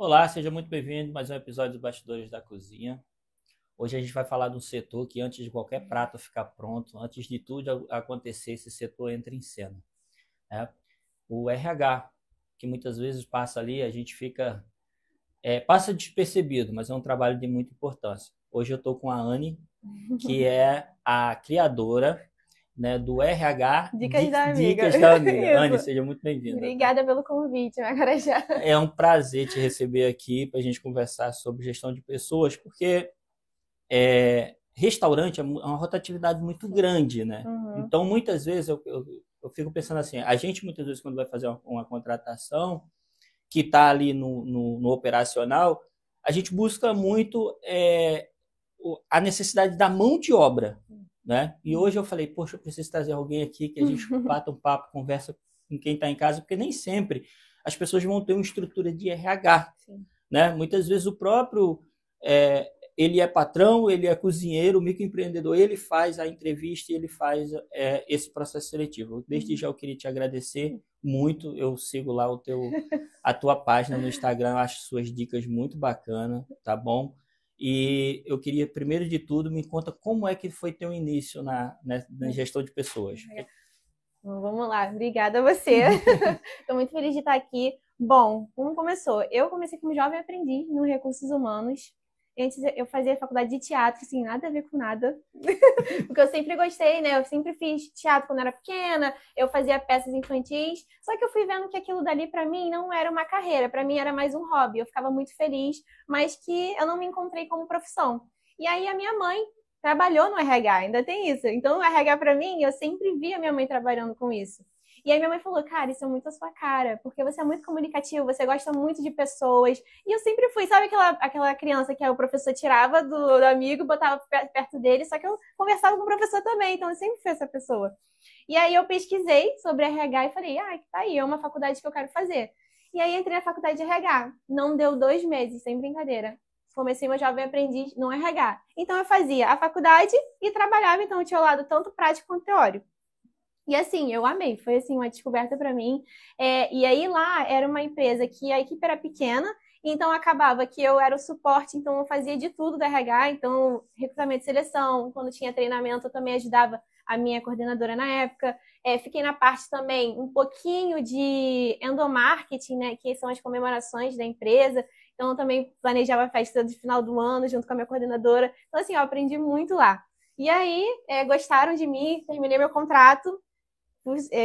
Olá, seja muito bem-vindo a mais um episódio dos Bastidores da Cozinha. Hoje a gente vai falar de um setor que antes de qualquer prato ficar pronto, antes de tudo acontecer, esse setor entra em cena, né? O RH, que muitas vezes passa ali, a gente passa despercebido, mas é um trabalho de muita importância. Hoje eu estou com a Anne, que é a criadora, né, do RH Dicas da amiga. Dicas da Amiga. Anne, Isso. seja muito bem-vinda, tá? Obrigada pelo convite, Macarajá. É um prazer te receber aqui para a gente conversar sobre gestão de pessoas, porque restaurante é uma rotatividade muito grande, né? Uhum. Então, muitas vezes, eu fico pensando assim, a gente muitas vezes quando vai fazer uma contratação, que está ali no operacional, a gente busca muito a necessidade da mão de obra, né? E hoje eu falei, poxa, eu preciso trazer alguém aqui que a gente bata um papo, conversa com quem está em casa, porque nem sempre as pessoas vão ter uma estrutura de RH, Sim. né? Muitas vezes o próprio ele é patrão, ele é cozinheiro, microempreendedor, ele faz a entrevista e ele faz esse processo seletivo. Desde já eu queria te agradecer muito, eu sigo lá a tua página no Instagram, eu acho suas dicas muito bacanas, tá bom? E eu queria, primeiro de tudo, me conta como é que foi teu início na gestão de pessoas. Bom, vamos lá, obrigada a você. Estou muito feliz de estar aqui. Bom, como começou? Eu comecei como jovem aprendiz no Recursos Humanos. Antes eu fazia faculdade de teatro, assim, nada a ver com nada. Porque eu sempre gostei, né? Eu sempre fiz teatro quando era pequena, eu fazia peças infantis. Só que eu fui vendo que aquilo dali para mim não era uma carreira, para mim era mais um hobby. Eu ficava muito feliz, mas que eu não me encontrei como profissão. E aí a minha mãe trabalhou no RH, ainda tem isso. Então o RH para mim, eu sempre via minha mãe trabalhando com isso. E aí minha mãe falou, cara, isso é muito a sua cara, porque você é muito comunicativo, você gosta muito de pessoas. E eu sempre fui, sabe aquela criança que o professor tirava do amigo, botava perto dele, só que eu conversava com o professor também, então eu sempre fui essa pessoa. E aí eu pesquisei sobre RH e falei, tá aí, é uma faculdade que eu quero fazer. E aí entrei na faculdade de RH. Não deu 2 meses, sem brincadeira. Comecei meu jovem aprendiz no RH. Então eu fazia a faculdade e trabalhava, então eu tinha o lado tanto prático quanto teórico. E assim, eu amei, foi assim uma descoberta para mim. E aí lá era uma empresa que a equipe era pequena, então acabava que eu era o suporte, então eu fazia de tudo do RH, então recrutamento e seleção, quando tinha treinamento eu também ajudava a minha coordenadora na época. Fiquei na parte também um pouquinho de endomarketing, né, que são as comemorações da empresa. Então eu também planejava a festa de final do ano junto com a minha coordenadora. Então assim, eu aprendi muito lá. E aí, gostaram de mim, terminei meu contrato,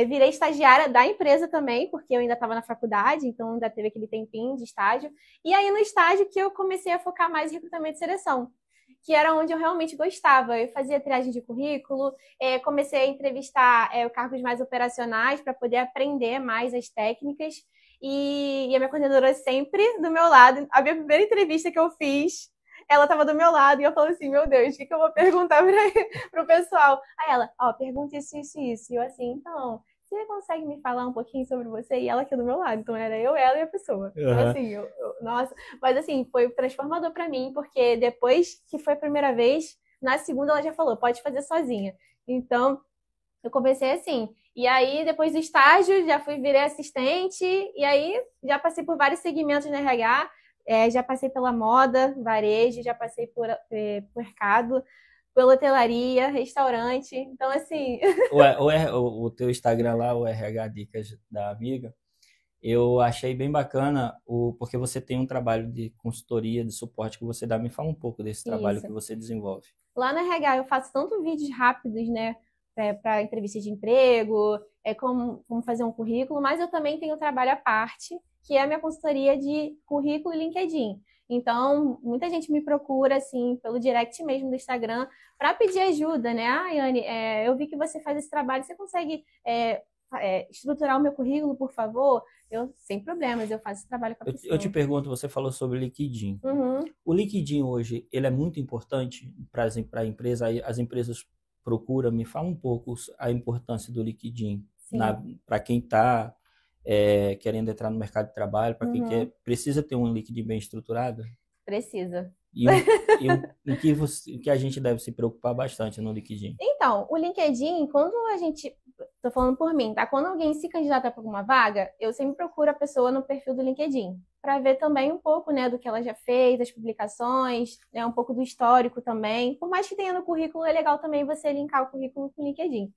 virei estagiária da empresa também, porque eu ainda estava na faculdade, então ainda teve aquele tempinho de estágio. E aí, no estágio, que eu comecei a focar mais em recrutamento e seleção, que era onde eu realmente gostava. Eu fazia triagem de currículo, comecei a entrevistar cargos mais operacionais para poder aprender mais as técnicas. E a minha coordenadora sempre do meu lado. A minha primeira entrevista que eu fiz, ela estava do meu lado e eu falei assim, meu Deus, o que eu vou perguntar para o pessoal? Aí ela, pergunta isso, isso, isso. E eu assim, então, você consegue me falar um pouquinho sobre você? E ela aqui do meu lado. Então era eu, ela e a pessoa. Então Uhum. assim, nossa. Mas assim, foi transformador para mim, porque depois que foi a primeira vez, na segunda ela já falou, pode fazer sozinha. Então, eu comecei assim. E aí, depois do estágio, já virei assistente, e aí já passei por vários segmentos no RH, já passei pela moda, varejo, já passei por mercado, pela hotelaria, restaurante. Então, assim. O teu Instagram lá, o RH Dicas da Amiga, eu achei bem bacana porque você tem um trabalho de consultoria, de suporte que você dá. Me fala um pouco desse trabalho Isso. que você desenvolve. Lá no RH eu faço tanto vídeos rápidos, né, para entrevista de emprego, como fazer um currículo, mas eu também tenho trabalho à parte, que é a minha consultoria de currículo e LinkedIn. Então, muita gente me procura, assim, pelo direct mesmo do Instagram, para pedir ajuda, né? Yane, eu vi que você faz esse trabalho, você consegue estruturar o meu currículo, por favor? Eu, sem problemas, eu faço esse trabalho com a Eu te pessoa. pergunto, você falou sobre LinkedIn. Uhum, O LinkedIn hoje, ele é muito importante para a empresa. As empresas procuram, me fala um pouco a importância do LinkedIn sim. para quem está querendo entrar no mercado de trabalho, para quem Uhum, precisa ter um LinkedIn bem estruturado. precisa. Em que a gente deve se preocupar bastante no LinkedIn. Então, o LinkedIn, quando a gente. Tô falando por mim, tá? Quando alguém se candidata para alguma vaga, eu sempre procuro a pessoa no perfil do LinkedIn. para ver também um pouco, né, do que ela já fez, das publicações, né, um pouco do histórico também. Por mais que tenha no currículo, é legal também você linkar o currículo com o LinkedIn.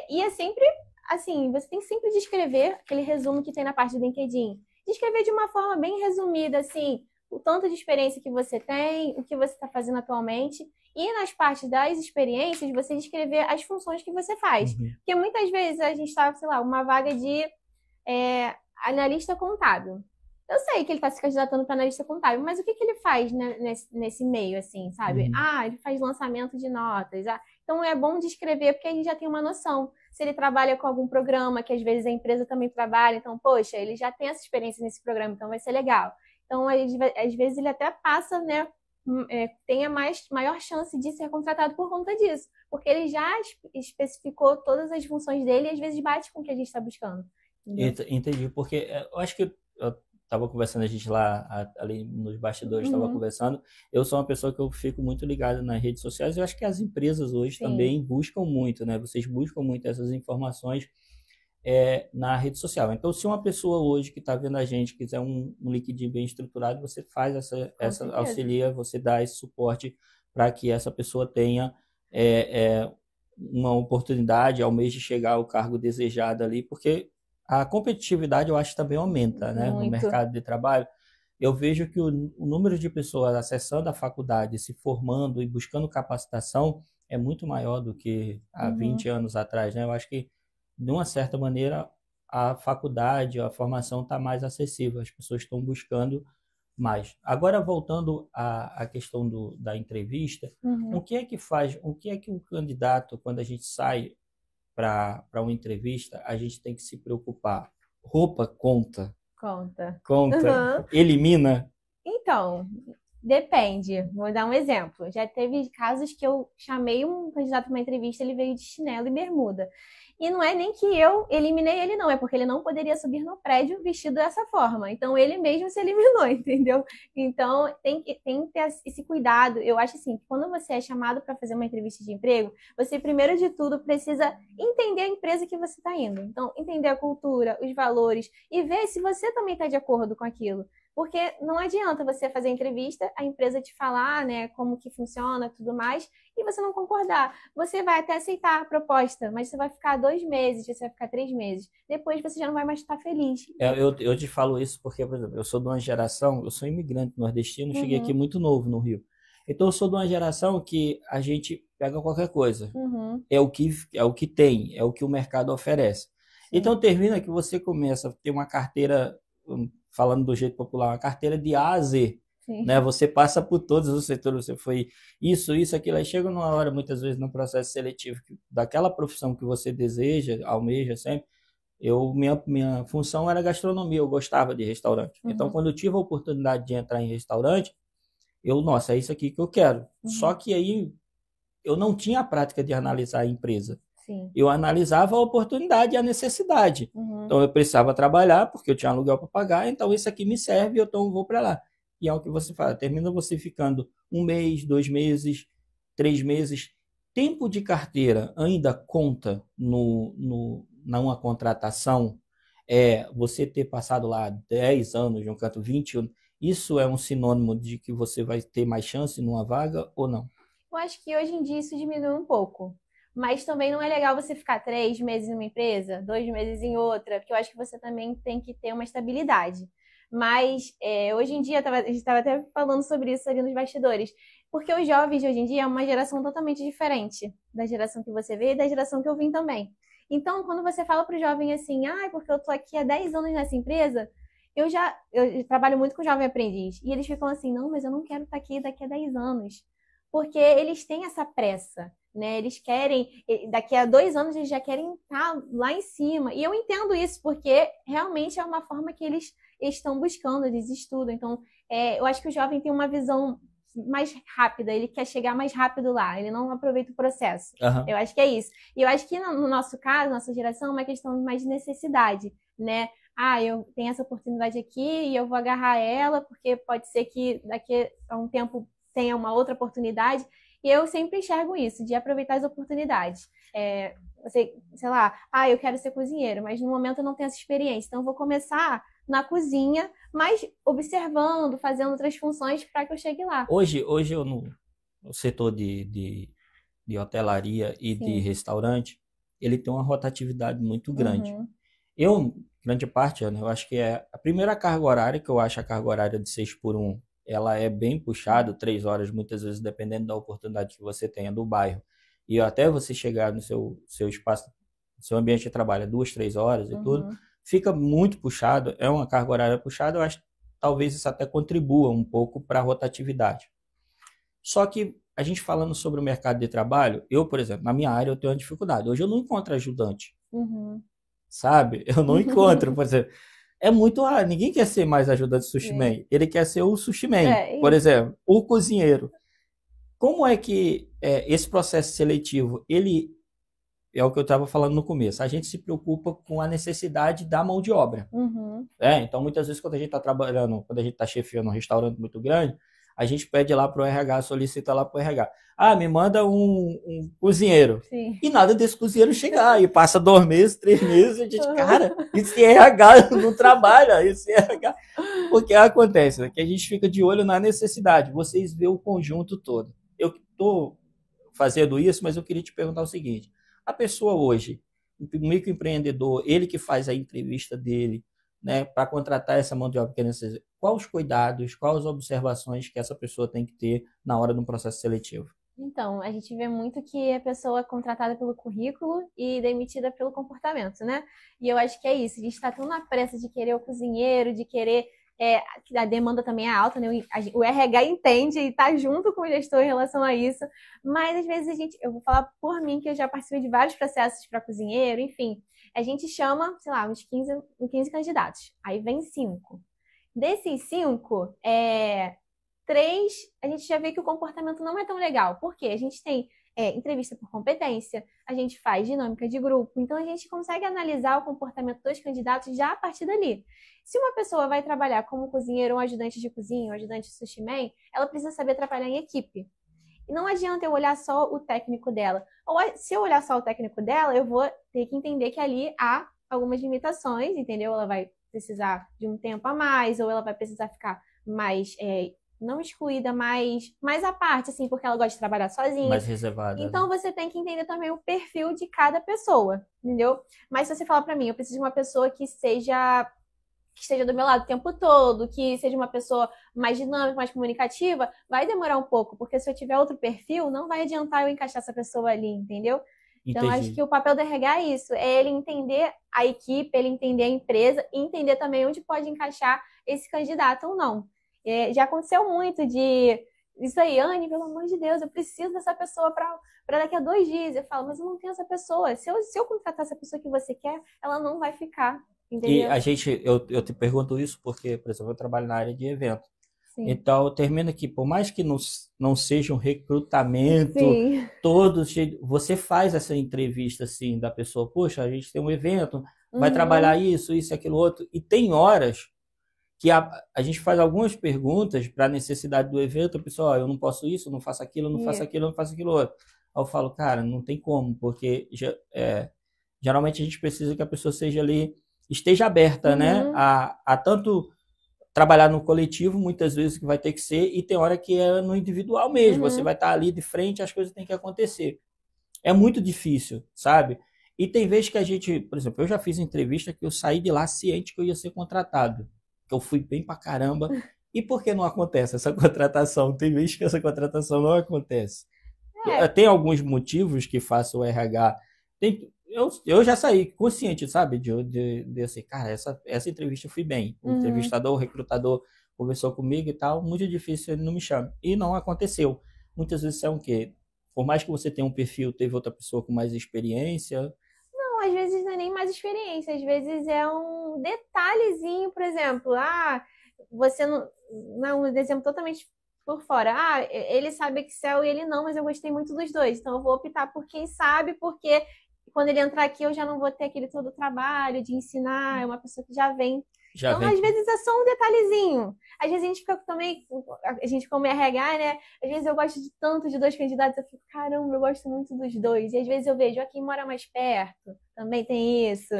E é sempre, assim, você tem que sempre descrever aquele resumo que tem na parte do LinkedIn. Descrever de uma forma bem resumida, assim, o tanto de experiência que você tem, o que você está fazendo atualmente. E nas partes das experiências, você descrever as funções que você faz. Porque muitas vezes a gente está, sei lá, uma vaga de analista contábil. Eu sei que ele está se candidatando para analista contábil, mas o que ele faz, né, nesse meio, assim, sabe? Ele faz lançamento de notas. Então é bom descrever, porque a gente já tem uma noção. Se ele trabalha com algum programa, que às vezes a empresa também trabalha, então, poxa, ele já tem essa experiência nesse programa, então vai ser legal. Então, às vezes ele até passa, né, tenha maior chance de ser contratado por conta disso, porque ele já especificou todas as funções dele e às vezes bate com o que a gente está buscando. Entendi, porque eu acho que eu estava conversando, a gente lá ali nos bastidores estava conversando, eu sou uma pessoa que eu fico muito ligado nas redes sociais, eu acho que as empresas hoje também buscam muito, né? Vocês buscam muito essas informações na rede social. Então, se uma pessoa hoje que está vendo a gente quiser um LinkedIn bem estruturado, você faz essa auxilia, você dá esse suporte para que essa pessoa tenha uma oportunidade ao mês de chegar ao cargo desejado ali, porque a competitividade eu acho que também aumenta, né, no mercado de trabalho. Eu vejo que o número de pessoas acessando a faculdade, se formando e buscando capacitação é muito maior do que há 20 anos atrás, né? Eu acho que, de uma certa maneira, a faculdade, a formação está mais acessível, as pessoas estão buscando mais. Agora, voltando à questão da entrevista, o que é que o candidato, quando a gente sai para uma entrevista, a gente tem que se preocupar? Roupa conta? Conta. Elimina? Então, depende. Vou dar um exemplo. Já teve casos que eu chamei um candidato para uma entrevista, ele veio de chinelo e bermuda. E não é nem que eu eliminei ele, não. É porque ele não poderia subir no prédio vestido dessa forma. Então, ele mesmo se eliminou, entendeu? Então, tem que ter esse cuidado. Eu acho assim, que quando você é chamado para fazer uma entrevista de emprego, você, primeiro de tudo, precisa entender a empresa que você está indo. Então, entender a cultura, os valores e ver se você também está de acordo com aquilo. Porque não adianta você fazer a entrevista, a empresa te falar, né, como que funciona, tudo mais, e você não concordar. Você vai até aceitar a proposta, mas você vai ficar 2 meses, você vai ficar 3 meses. Depois você já não vai mais estar feliz. Eu te falo isso porque, por exemplo, eu sou de uma geração, eu sou imigrante nordestino, cheguei aqui muito novo no Rio. Então eu sou de uma geração que a gente pega qualquer coisa. É o que tem, é o que o mercado oferece. Então termina que você começa a ter uma carteira, falando do jeito popular, uma carteira de A a Z, né? Você passa por todos os setores, você foi isso, aquilo, aí chega numa hora, muitas vezes, no processo seletivo, daquela profissão que você deseja, almeja sempre. Minha função era gastronomia, eu gostava de restaurante. Então, quando eu tive a oportunidade de entrar em restaurante, nossa, é isso aqui que eu quero. Só que aí, eu não tinha a prática de analisar a empresa. Eu analisava a oportunidade e a necessidade. Então, eu precisava trabalhar, porque eu tinha aluguel para pagar, então isso aqui me serve, então eu vou para lá. E é o que você fala, termina você ficando 1 mês, 2 meses, 3 meses. Tempo de carteira ainda conta numa contratação? Você ter passado lá 10 anos de um canto, 20 anos, isso é um sinônimo de que você vai ter mais chance numa vaga ou não? Eu acho que hoje em dia isso diminui um pouco. Mas também não é legal você ficar 3 meses numa empresa, 2 meses em outra, porque eu acho que você também tem que ter uma estabilidade. Mas hoje em dia, a gente estava até falando sobre isso ali nos bastidores, porque os jovens de hoje em dia é uma geração totalmente diferente da geração que você vê e da geração que eu vim também. Então, quando você fala para o jovem assim, porque eu tô aqui há 10 anos nessa empresa, eu trabalho muito com jovem aprendiz, e eles ficam assim, não, mas eu não quero estar aqui daqui a 10 anos. Porque eles têm essa pressa, né? Eles querem, daqui a 2 anos, eles já querem estar lá em cima. E eu entendo isso, porque realmente é uma forma que eles estão buscando, eles estudam. Então, eu acho que o jovem tem uma visão mais rápida, ele quer chegar mais rápido lá, ele não aproveita o processo. Eu acho que é isso. E eu acho que no nosso caso, nossa geração, é uma questão mais de necessidade, né? Eu tenho essa oportunidade aqui e eu vou agarrar ela, porque pode ser que daqui a um tempo tenha uma outra oportunidade, e eu sempre enxergo isso, de aproveitar as oportunidades. Sei lá, eu quero ser cozinheiro, mas no momento eu não tenho essa experiência, então eu vou começar na cozinha, mas observando, fazendo outras funções para que eu chegue lá. Hoje eu no setor de hotelaria e de Sim. restaurante, ele tem uma rotatividade muito grande. Uhum. Grande parte, Ana, eu acho que é a primeira carga horária, que eu acho a carga horária de 6 por 1, ela é bem puxada, 3 horas, muitas vezes, dependendo da oportunidade que você tenha do bairro. E até você chegar no seu espaço, no seu ambiente de trabalho, 2, 3 horas e tudo, Uhum. fica muito puxado, é uma carga horária puxada, eu acho que talvez isso até contribua um pouco para a rotatividade. Só que a gente falando sobre o mercado de trabalho, eu, por exemplo, na minha área eu tenho uma dificuldade. Hoje eu não encontro ajudante, Uhum. sabe? Eu não encontro, por exemplo. É muito raro, ninguém quer ser mais ajudante de sushi Sim. man. Ele quer ser o sushi man, É por isso. exemplo, o cozinheiro. Como é que esse processo seletivo, ele é o que eu estava falando no começo, a gente se preocupa com a necessidade da mão de obra. Uhum. Então, muitas vezes, quando a gente está trabalhando, quando a gente está chefiando um restaurante muito grande, a gente pede lá para o RH, solicita lá para o RH. Ah, me manda um cozinheiro. Sim. E nada desse cozinheiro chegar. E passa 2 meses, 3 meses, e a gente, Uhum. cara, esse RH não trabalha, esse RH. Porque acontece, né, que a gente fica de olho na necessidade. Vocês vê o conjunto todo. Eu estou fazendo isso, mas eu queria te perguntar o seguinte. A pessoa hoje, o microempreendedor, ele que faz a entrevista dele, né, para contratar essa mão de obra que é necessária, quais os cuidados, quais as observações que essa pessoa tem que ter na hora de um processo seletivo? Então, a gente vê muito que a pessoa é contratada pelo currículo e demitida pelo comportamento, né? E eu acho que é isso. A gente está tão na pressa de querer o cozinheiro, de querer. A demanda também é alta, né? O RH entende e está junto com o gestor em relação a isso. Mas às vezes eu vou falar por mim, que eu já participei de vários processos para cozinheiro, enfim. A gente chama, sei lá, uns 15 candidatos. Aí vem 5. Desses 5, 3, a gente já vê que o comportamento não é tão legal. Por quê? A gente tem entrevista por competência, a gente faz dinâmica de grupo, então a gente consegue analisar o comportamento dos candidatos já a partir dali. Se uma pessoa vai trabalhar como cozinheiro, um ajudante de cozinha, um ajudante de sushi man, ela precisa saber trabalhar em equipe. E não adianta eu olhar só o técnico dela. Ou se eu olhar só o técnico dela, eu vou ter que entender que ali há algumas limitações, entendeu? Ela vai precisar de um tempo a mais, ou ela vai precisar ficar mais não excluída, mas mais à parte, assim, porque ela gosta de trabalhar sozinha. Mais reservada, Então, né? você tem que entender também o perfil de cada pessoa, entendeu? Mas se você falar pra mim, eu preciso de uma pessoa que esteja do meu lado o tempo todo, que seja uma pessoa mais dinâmica, mais comunicativa, vai demorar um pouco, porque se eu tiver outro perfil, não vai adiantar eu encaixar essa pessoa ali, entendeu? Então, acho que Entendi. o papel do RH é isso, é ele entender a equipe, ele entender a empresa e entender também onde pode encaixar esse candidato ou não. Já aconteceu muito de isso aí, Anne, pelo amor de Deus, eu preciso dessa pessoa para daqui a 2 dias. Eu falo, mas eu não tenho essa pessoa. Se eu contratar essa pessoa que você quer, ela não vai ficar, E entendeu? eu te pergunto isso porque, por exemplo, eu trabalho na área de evento. Sim. Então, termina que, por mais que não seja um recrutamento Sim. todo cheio, você faz essa entrevista assim da pessoa, poxa, a gente tem um evento, vai trabalhar Uhum. isso e aquilo outro, e tem horas que a gente faz algumas perguntas para a necessidade do evento, a pessoa, ó, eu não posso isso, eu não faço aquilo, eu não faço Yeah. aquilo, eu não faço aquilo outro. Aí eu falo, cara, não tem como, porque geralmente a gente precisa que a pessoa seja ali, esteja aberta, né, Uhum. a tanto trabalhar no coletivo, muitas vezes que vai ter que ser, e tem hora que é no individual mesmo, você Uhum. vai estar ali de frente, as coisas têm que acontecer. É muito difícil, sabe? E tem vezes que a gente, por exemplo, eu já fiz entrevista que eu saí de lá ciente que eu ia ser contratado, que eu fui bem pra caramba. E por que não acontece essa contratação? Tem vezes que essa contratação não acontece. É. Tem alguns motivos que façam o RH. Eu já saí consciente, sabe? De assim, cara, essa entrevista eu fui bem. O Uhum. entrevistador, o recrutador conversou comigo e tal. Muito difícil ele não me chama. E não aconteceu. Muitas vezes é o quê? Por mais que você tenha um perfil, teve outra pessoa com mais experiência. Não, às vezes não é nem mais experiência, às vezes é um detalhezinho, por exemplo, você não, um exemplo totalmente por fora. Ele sabe Excel e ele não, mas eu gostei muito dos dois, então eu vou optar por quem sabe, porque quando ele entrar aqui eu já não vou ter aquele todo o trabalho de ensinar, é uma pessoa que já vem. Já Então, vem às com. vezes é só um detalhezinho. Às vezes a gente fica também, a gente como RH, né? Às vezes eu gosto de tanto de 2 candidatos, eu fico, caramba, eu gosto muito dos 2. E às vezes eu vejo, quem mora mais perto, também tem isso.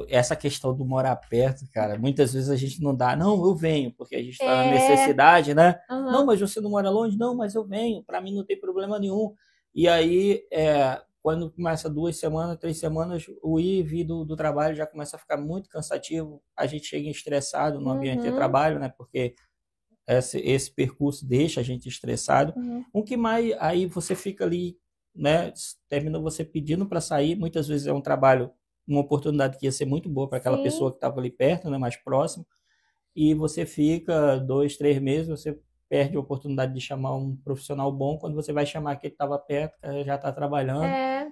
Essa questão do morar perto, cara, muitas vezes a gente não dá, não, eu venho, porque a gente tá na necessidade, né? Não, mas você não mora longe? Não, mas eu venho, pra mim não tem problema nenhum. E aí, quando começa 2 semanas, 3 semanas, o ir e vir do trabalho já começa a ficar muito cansativo. A gente chega estressado no ambiente de trabalho, né? Porque esse percurso deixa a gente estressado. O que mais, aí você fica ali, né? Termina você pedindo para sair. Muitas vezes é um trabalho, uma oportunidade que ia ser muito boa para aquela pessoa que estava ali perto, né? Mais próximo. E você fica 2, 3 meses, você perde a oportunidade de chamar um profissional bom. Quando você vai chamar aquele que estava perto, que já está trabalhando,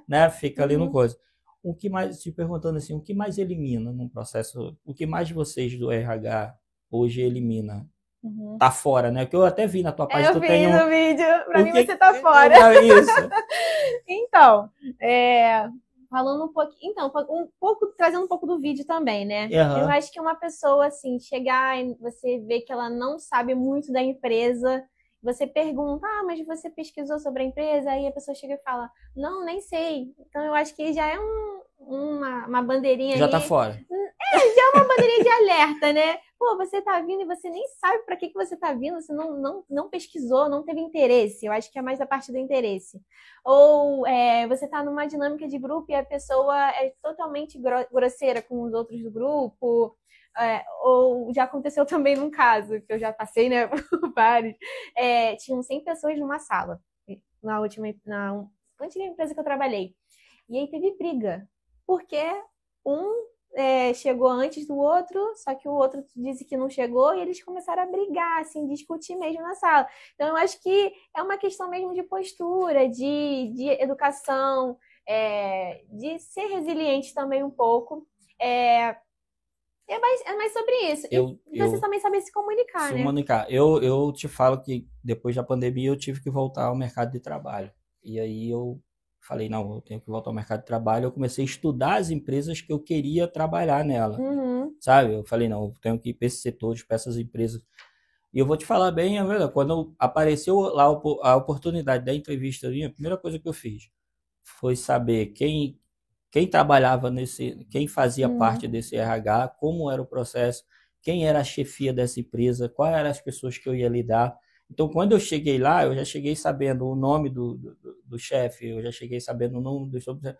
né? Fica ali no coisa. O que mais, te perguntando assim, o que mais elimina num processo, o que mais vocês do RH hoje elimina? Tá fora, né? Que eu até vi na tua página. Eu vi no vídeo, pra mim você tá fora. Isso. Então, falando um pouquinho, então, trazendo um pouco do vídeo também, né? Eu acho que uma pessoa, assim, chegar e você vê que ela não sabe muito da empresa, você pergunta, mas você pesquisou sobre a empresa? Aí a pessoa chega e fala, não, nem sei. Então, eu acho que já é uma bandeirinha já ali. Já tá fora. Já é uma bandeirinha de alerta, né? Pô, você tá vindo e você nem sabe para que você tá vindo, você não pesquisou, não teve interesse. Eu acho que é mais a parte do interesse. Ou você tá numa dinâmica de grupo e a pessoa é totalmente grosseira com os outros do grupo. Ou já aconteceu também num caso, que eu já passei, né, por vários. Tinham 100 pessoas numa sala, na antiga empresa que eu trabalhei. E aí teve briga, porque chegou antes do outro, só que o outro disse que não chegou e eles começaram a brigar, assim, discutir mesmo na sala. Então, eu acho que é uma questão mesmo de postura, de educação, de ser resiliente também um pouco. É mais sobre isso. E você também saber se comunicar, né? Se comunicar. Eu te falo que depois da pandemia eu tive que voltar ao mercado de trabalho. E aí eu falei, não, eu tenho que voltar ao mercado de trabalho. Eu comecei a estudar as empresas que eu queria trabalhar nela, sabe? Eu falei, não, eu tenho que ir para esses setores, para essas empresas. E eu vou te falar bem, quando apareceu lá a oportunidade da entrevista, a primeira coisa que eu fiz foi saber quem trabalhava quem fazia parte desse RH, como era o processo, quem era a chefia dessa empresa, quais eram as pessoas que eu ia lidar. Então, quando eu cheguei lá, eu já cheguei sabendo o nome do chefe, eu já cheguei sabendo o nome do subchefe,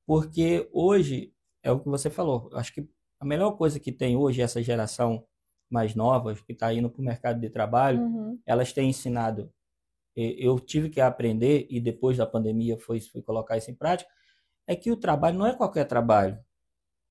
porque hoje, é o que você falou, acho que a melhor coisa que tem hoje, essa geração mais nova, que está indo para o mercado de trabalho, elas têm ensinado, eu tive que aprender, e depois da pandemia fui colocar isso em prática, é que o trabalho não é qualquer trabalho.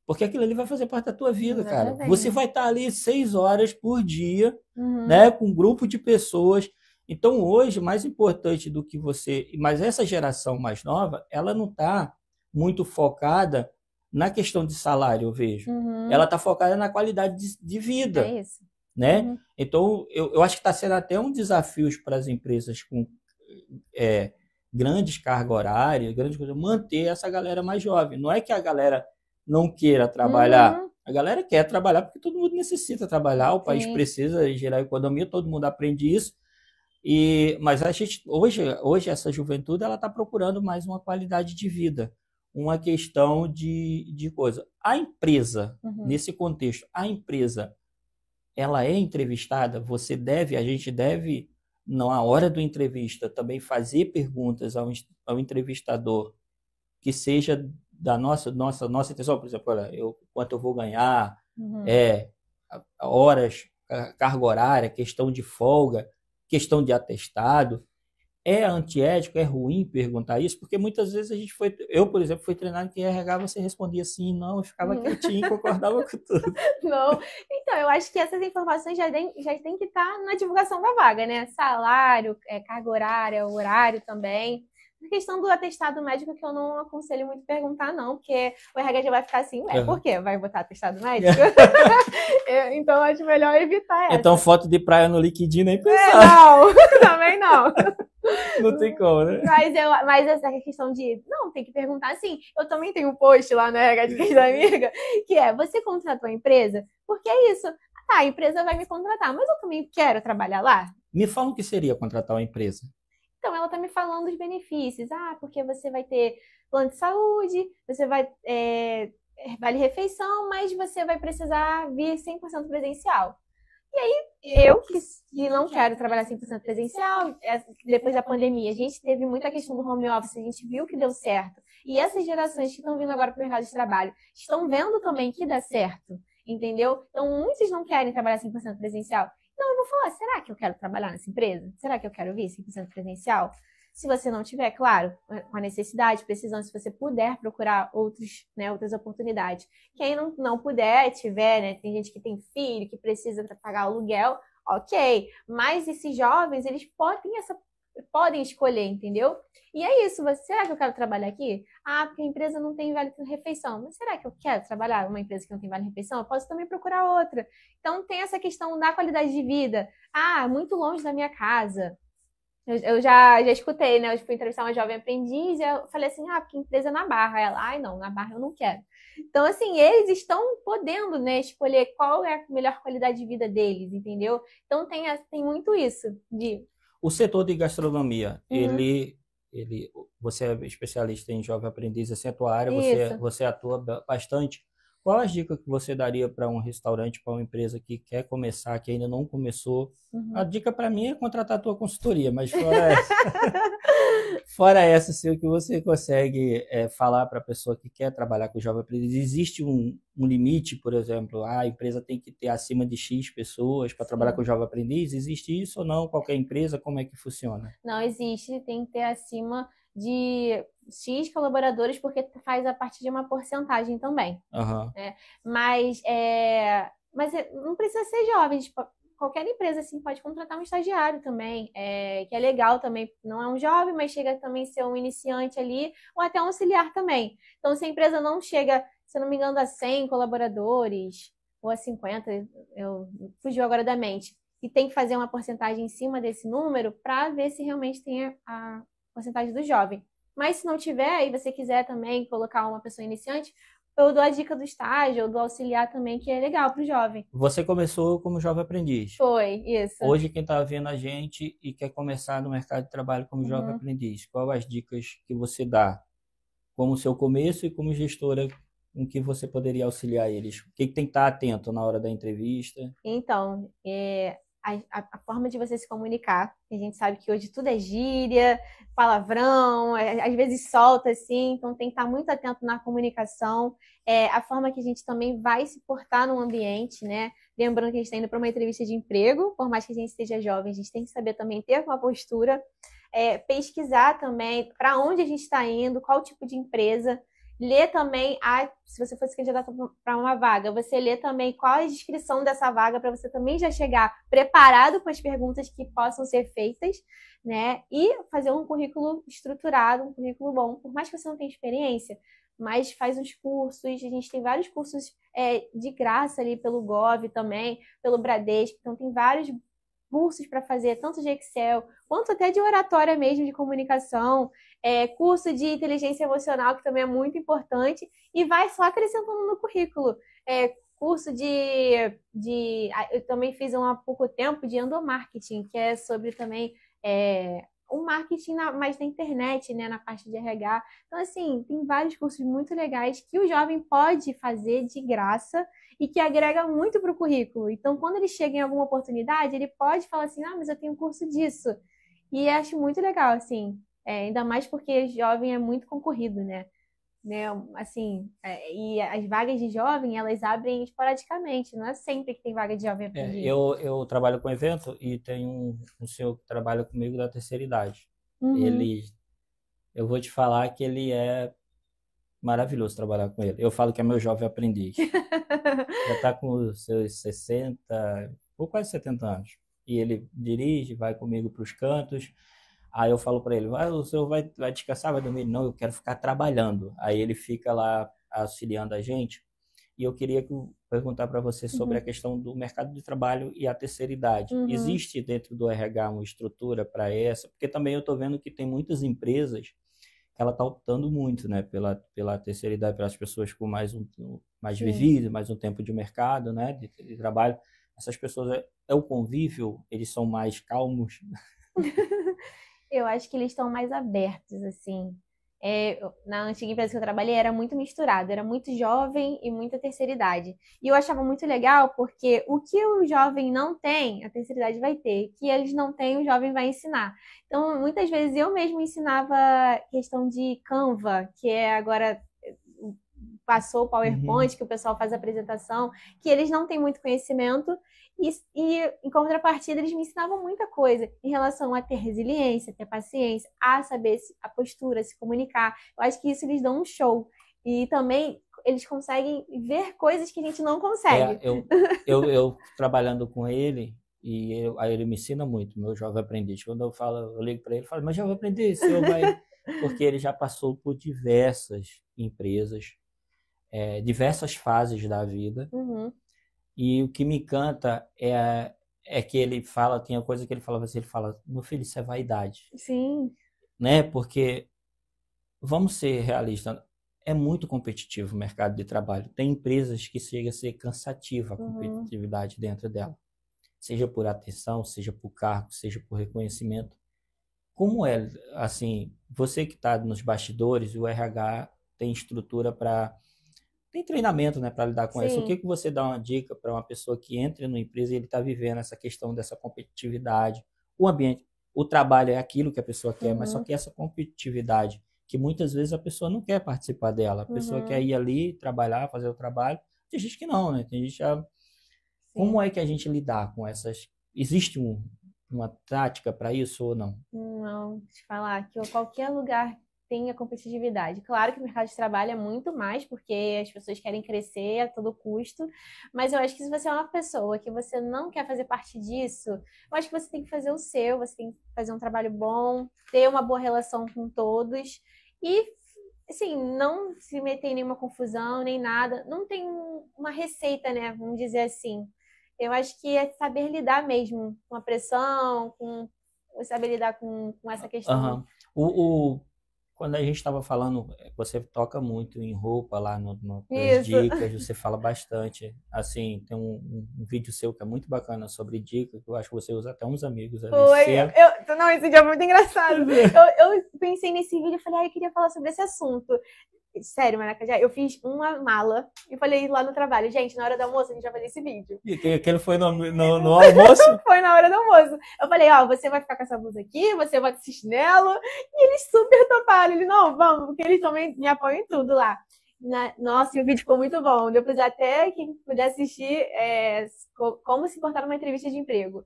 Porque aquilo ali vai fazer parte da tua vida, cara. Você vai estar ali 6 horas por dia, né, com um grupo de pessoas. Então, hoje, mais importante do que você... Mas essa geração mais nova, ela não está muito focada na questão de salário, eu vejo. Ela está focada na qualidade de vida. É isso. Né? Então, eu acho que está sendo até um desafio para as empresas com... grandes cargas horárias, manter essa galera mais jovem. Não é que a galera não queira trabalhar. A galera quer trabalhar porque todo mundo necessita trabalhar, o país precisa gerar economia, todo mundo aprende isso. Mas a gente, hoje essa juventude ela está procurando mais uma qualidade de vida, uma questão de coisa. A empresa, nesse contexto, ela é entrevistada, a gente deve na hora do entrevista, também fazer perguntas ao entrevistador que seja da nossa intenção, por exemplo, quanto eu vou ganhar, horas, carga horária, questão de folga, questão de atestado. É antiético, é ruim perguntar isso, porque muitas vezes eu, por exemplo, fui treinado que em RH você respondia sim, não, eu ficava quietinho, concordava com tudo. Não, então, eu acho que essas informações já tem que estar na divulgação da vaga, né? Salário, carga horária, horário também. A questão do atestado médico que eu não aconselho muito perguntar, não, porque o RH já vai ficar assim, por quê? Vai botar atestado médico? Então, acho melhor evitar essa. Então, foto de praia no LinkedIn nem pensar. Não, também não. Não tem como, né? Mas essa questão de... Não, tem que perguntar assim. Eu também tenho um post lá no RH de Queijo da Amiga, que você contratou a empresa? Porque é isso. Tá, a empresa vai me contratar, mas eu também quero trabalhar lá. Me fala o que seria contratar uma empresa. Então, ela tá me falando dos benefícios. Ah, porque você vai ter plano de saúde, você vai vale refeição, mas você vai precisar vir 100% presencial. Eu que não quero trabalhar 100% presencial, depois da pandemia, a gente teve muita questão do home office, a gente viu que deu certo. E essas gerações que estão vindo agora para o mercado de trabalho estão vendo também que dá certo, entendeu? Então, muitos não querem trabalhar 100% presencial. Então, eu vou falar, será que eu quero trabalhar nessa empresa? Será que eu quero vir 100% presencial? Se você não tiver, claro, com a necessidade, precisando, se você puder procurar outras oportunidades. Quem não puder, tiver, né? Tem gente que tem filho, que precisa pagar aluguel, ok. Mas esses jovens, eles podem escolher, entendeu? E é isso, será que eu quero trabalhar aqui? Ah, porque a empresa não tem vale-refeição. Mas será que eu quero trabalhar numa empresa que não tem vale-refeição? Eu posso também procurar outra. Então, tem essa questão da qualidade de vida. Ah, muito longe da minha casa. Eu já escutei, né? Eu fui entrevistar uma jovem aprendiz e eu falei assim, porque empresa é na Barra. Ela, ai não, na Barra eu não quero. Então, assim, eles estão podendo, né, escolher qual é a melhor qualidade de vida deles, entendeu? Então, tem muito isso. O setor de gastronomia, você é especialista em jovem aprendiz, essa é a tua área, você atua bastante. Qual a dica que você daria para um restaurante, para uma empresa que quer começar, que ainda não começou? A dica para mim é contratar a tua consultoria, mas fora essa, se o que você consegue falar para a pessoa que quer trabalhar com jovem aprendiz, existe um limite, por exemplo, a empresa tem que ter acima de X pessoas para trabalhar com jovem aprendiz? Existe isso ou não? Qualquer empresa, como é que funciona? Não existe, tem que ter acima de X colaboradores, porque faz a partir de uma porcentagem também. Né? Mas não precisa ser jovem, tipo, qualquer empresa assim pode contratar um estagiário também, que é legal também, não é um jovem, mas chega também a ser um iniciante ali, ou até um auxiliar também. Então, se a empresa não chega, se eu não me engano, a 100 colaboradores, ou a 50, fugiu agora da mente, e tem que fazer uma porcentagem em cima desse número para ver se realmente tem a porcentagem do jovem. Mas se não tiver, e você quiser também colocar uma pessoa iniciante, eu dou a dica do estágio, ou do auxiliar também, que é legal para o jovem. Você começou como jovem aprendiz. Foi, isso. Hoje, quem está vendo a gente e quer começar no mercado de trabalho como jovem aprendiz, quais as dicas que você dá como seu começo e como gestora em que você poderia auxiliar eles? O que tem que estar atento na hora da entrevista? Então, a forma de você se comunicar. A gente sabe que hoje tudo é gíria, palavrão, às vezes solta assim, então tem que estar muito atento na comunicação. A forma que a gente também vai se portar no ambiente, né? Lembrando que a gente está indo para uma entrevista de emprego, por mais que a gente esteja jovem, a gente tem que saber também ter uma postura, pesquisar também para onde a gente está indo, qual tipo de empresa. Ler também, se você fosse candidato para uma vaga, você lê também qual é a descrição dessa vaga para você também já chegar preparado com as perguntas que possam ser feitas, né? E fazer um currículo estruturado, um currículo bom, por mais que você não tenha experiência, mas faz uns cursos, a gente tem vários cursos de graça ali pelo Gov também, pelo Bradesco, então tem vários cursos para fazer, tanto de Excel, quanto até de oratória mesmo, de comunicação, curso de inteligência emocional, que também é muito importante, e vai só acrescentando no currículo. Curso eu também fiz há pouco tempo de endomarketing, que é sobre também o marketing mais na internet, né, na parte de RH. Então, assim, tem vários cursos muito legais que o jovem pode fazer de graça e que agrega muito para o currículo. Então, quando ele chega em alguma oportunidade, ele pode falar assim, mas eu tenho um curso disso. E acho muito legal, assim, ainda mais porque jovem é muito concorrido, né? Assim, e as vagas de jovem, elas abrem esporadicamente, não é sempre que tem vaga de jovem aprendiz. Eu trabalho com evento e tem um senhor que trabalha comigo da terceira idade. Eu vou te falar que ele é maravilhoso trabalhar com ele. Eu falo que é meu jovem aprendiz. Já está com os seus 60, ou quase 70 anos. E ele dirige, vai comigo para os cantos. Aí eu falo para ele, o senhor vai descansar, vai dormir? Não, eu quero ficar trabalhando. Aí ele fica lá auxiliando a gente. E eu queria perguntar para você sobre a questão do mercado de trabalho e a terceira idade. Existe dentro do RH uma estrutura para essa? Porque também eu estou vendo que tem muitas empresas que ela está optando muito, né, pela terceira idade, pelas pessoas com mais vivido, mais um tempo de mercado, né, de trabalho. Essas pessoas, é o convívio? Eles são mais calmos? Eu acho que eles estão mais abertos, assim. Na antiga empresa que eu trabalhei era muito misturado, era muito jovem e muita terceira idade. E eu achava muito legal porque o que o jovem não tem, a terceira idade vai ter. O que eles não têm, o jovem vai ensinar. Então, muitas vezes eu mesmo ensinava questão de Canva, que é agora passou o PowerPoint, que o pessoal faz a apresentação, que eles não têm muito conhecimento. E, em contrapartida, eles me ensinavam muita coisa em relação a ter resiliência, ter paciência, a saber a postura, se comunicar. Eu acho que isso eles dão um show. E também eles conseguem ver coisas que a gente não consegue. Eu trabalhando com ele, aí ele me ensina muito, meu jovem aprendiz. Quando eu ligo para ele, eu falo, mas jovem aprendiz, senhor vai... Porque ele já passou por diversas empresas, diversas fases da vida. Uhum. E o que me encanta é que ele fala, tem a coisa que ele falava assim, ele fala, meu filho, isso é vaidade. Sim. Né? Porque, vamos ser realistas, é muito competitivo o mercado de trabalho. Tem empresas que chega a ser cansativa a competitividade dentro dela. Seja por atenção, seja por cargo, seja por reconhecimento. Como é, assim, você que está nos bastidores, o RH tem estrutura para... Tem treinamento, né, para lidar com isso. O que você dá uma dica para uma pessoa que entra numa empresa e ele está vivendo essa questão dessa competitividade? O ambiente, o trabalho é aquilo que a pessoa quer, mas só que essa competitividade, que muitas vezes a pessoa não quer participar dela. A pessoa quer ir ali, trabalhar, fazer o trabalho. Tem gente que não, né? Tem gente Como é que a gente lidar com essas... Existe uma tática para isso ou não? Não, deixa eu falar que qualquer lugar tem a competitividade. Claro que o mercado de trabalho é muito mais, porque as pessoas querem crescer a todo custo, mas eu acho que se você é uma pessoa que você não quer fazer parte disso, eu acho que você tem que fazer o seu, você tem que fazer um trabalho bom, ter uma boa relação com todos e, assim, não se meter em nenhuma confusão, nem nada. Não tem uma receita, né? Vamos dizer assim. Eu acho que é saber lidar mesmo com a pressão, saber lidar com essa questão. Quando a gente estava falando, você toca muito em roupa lá nas Isso. dicas, você fala bastante. Assim, tem um vídeo seu que é muito bacana sobre dicas, que eu acho que você usa até uns amigos ali. Não, esse dia foi muito engraçado. Eu pensei nesse vídeo e falei, eu queria falar sobre esse assunto. Sério, Maracajá, eu fiz uma mala e falei lá no trabalho, gente, na hora do almoço a gente vai fazer esse vídeo. E aquele foi no almoço? Foi na hora do almoço. Eu falei, você vai ficar com essa blusa aqui, você vai com esse chinelo. E eles super toparam. Ele, não, vamos, porque eles também me apoiam em tudo lá. Nossa, e o vídeo ficou muito bom. Depois até quem puder assistir como se portar numa entrevista de emprego.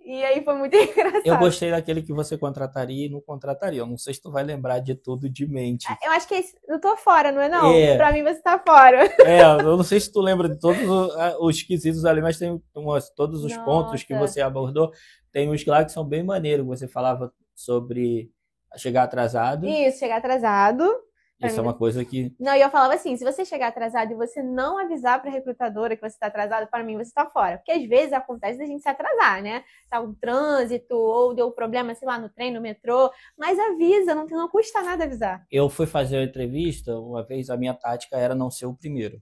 E aí foi muito engraçado. Eu gostei daquele que você contrataria e não contrataria. Eu não sei se tu vai lembrar de tudo de mente. Eu acho que eu tô fora, não é não? Pra mim você tá fora. Eu não sei se tu lembra de todos os quesitos ali, mas tem todos os pontos que você abordou. Tem uns lá que são bem maneiros. Você falava sobre chegar atrasado. Isso, chegar atrasado. Isso é uma coisa que... Não, e eu falava assim, se você chegar atrasado e você não avisar pra recrutadora que você tá atrasado, para mim você tá fora. Porque às vezes acontece da gente se atrasar, né? Tá um trânsito, ou deu problema, sei lá, no trem, no metrô. Mas avisa, não custa nada avisar. Eu fui fazer uma entrevista, uma vez a minha tática era não ser o primeiro.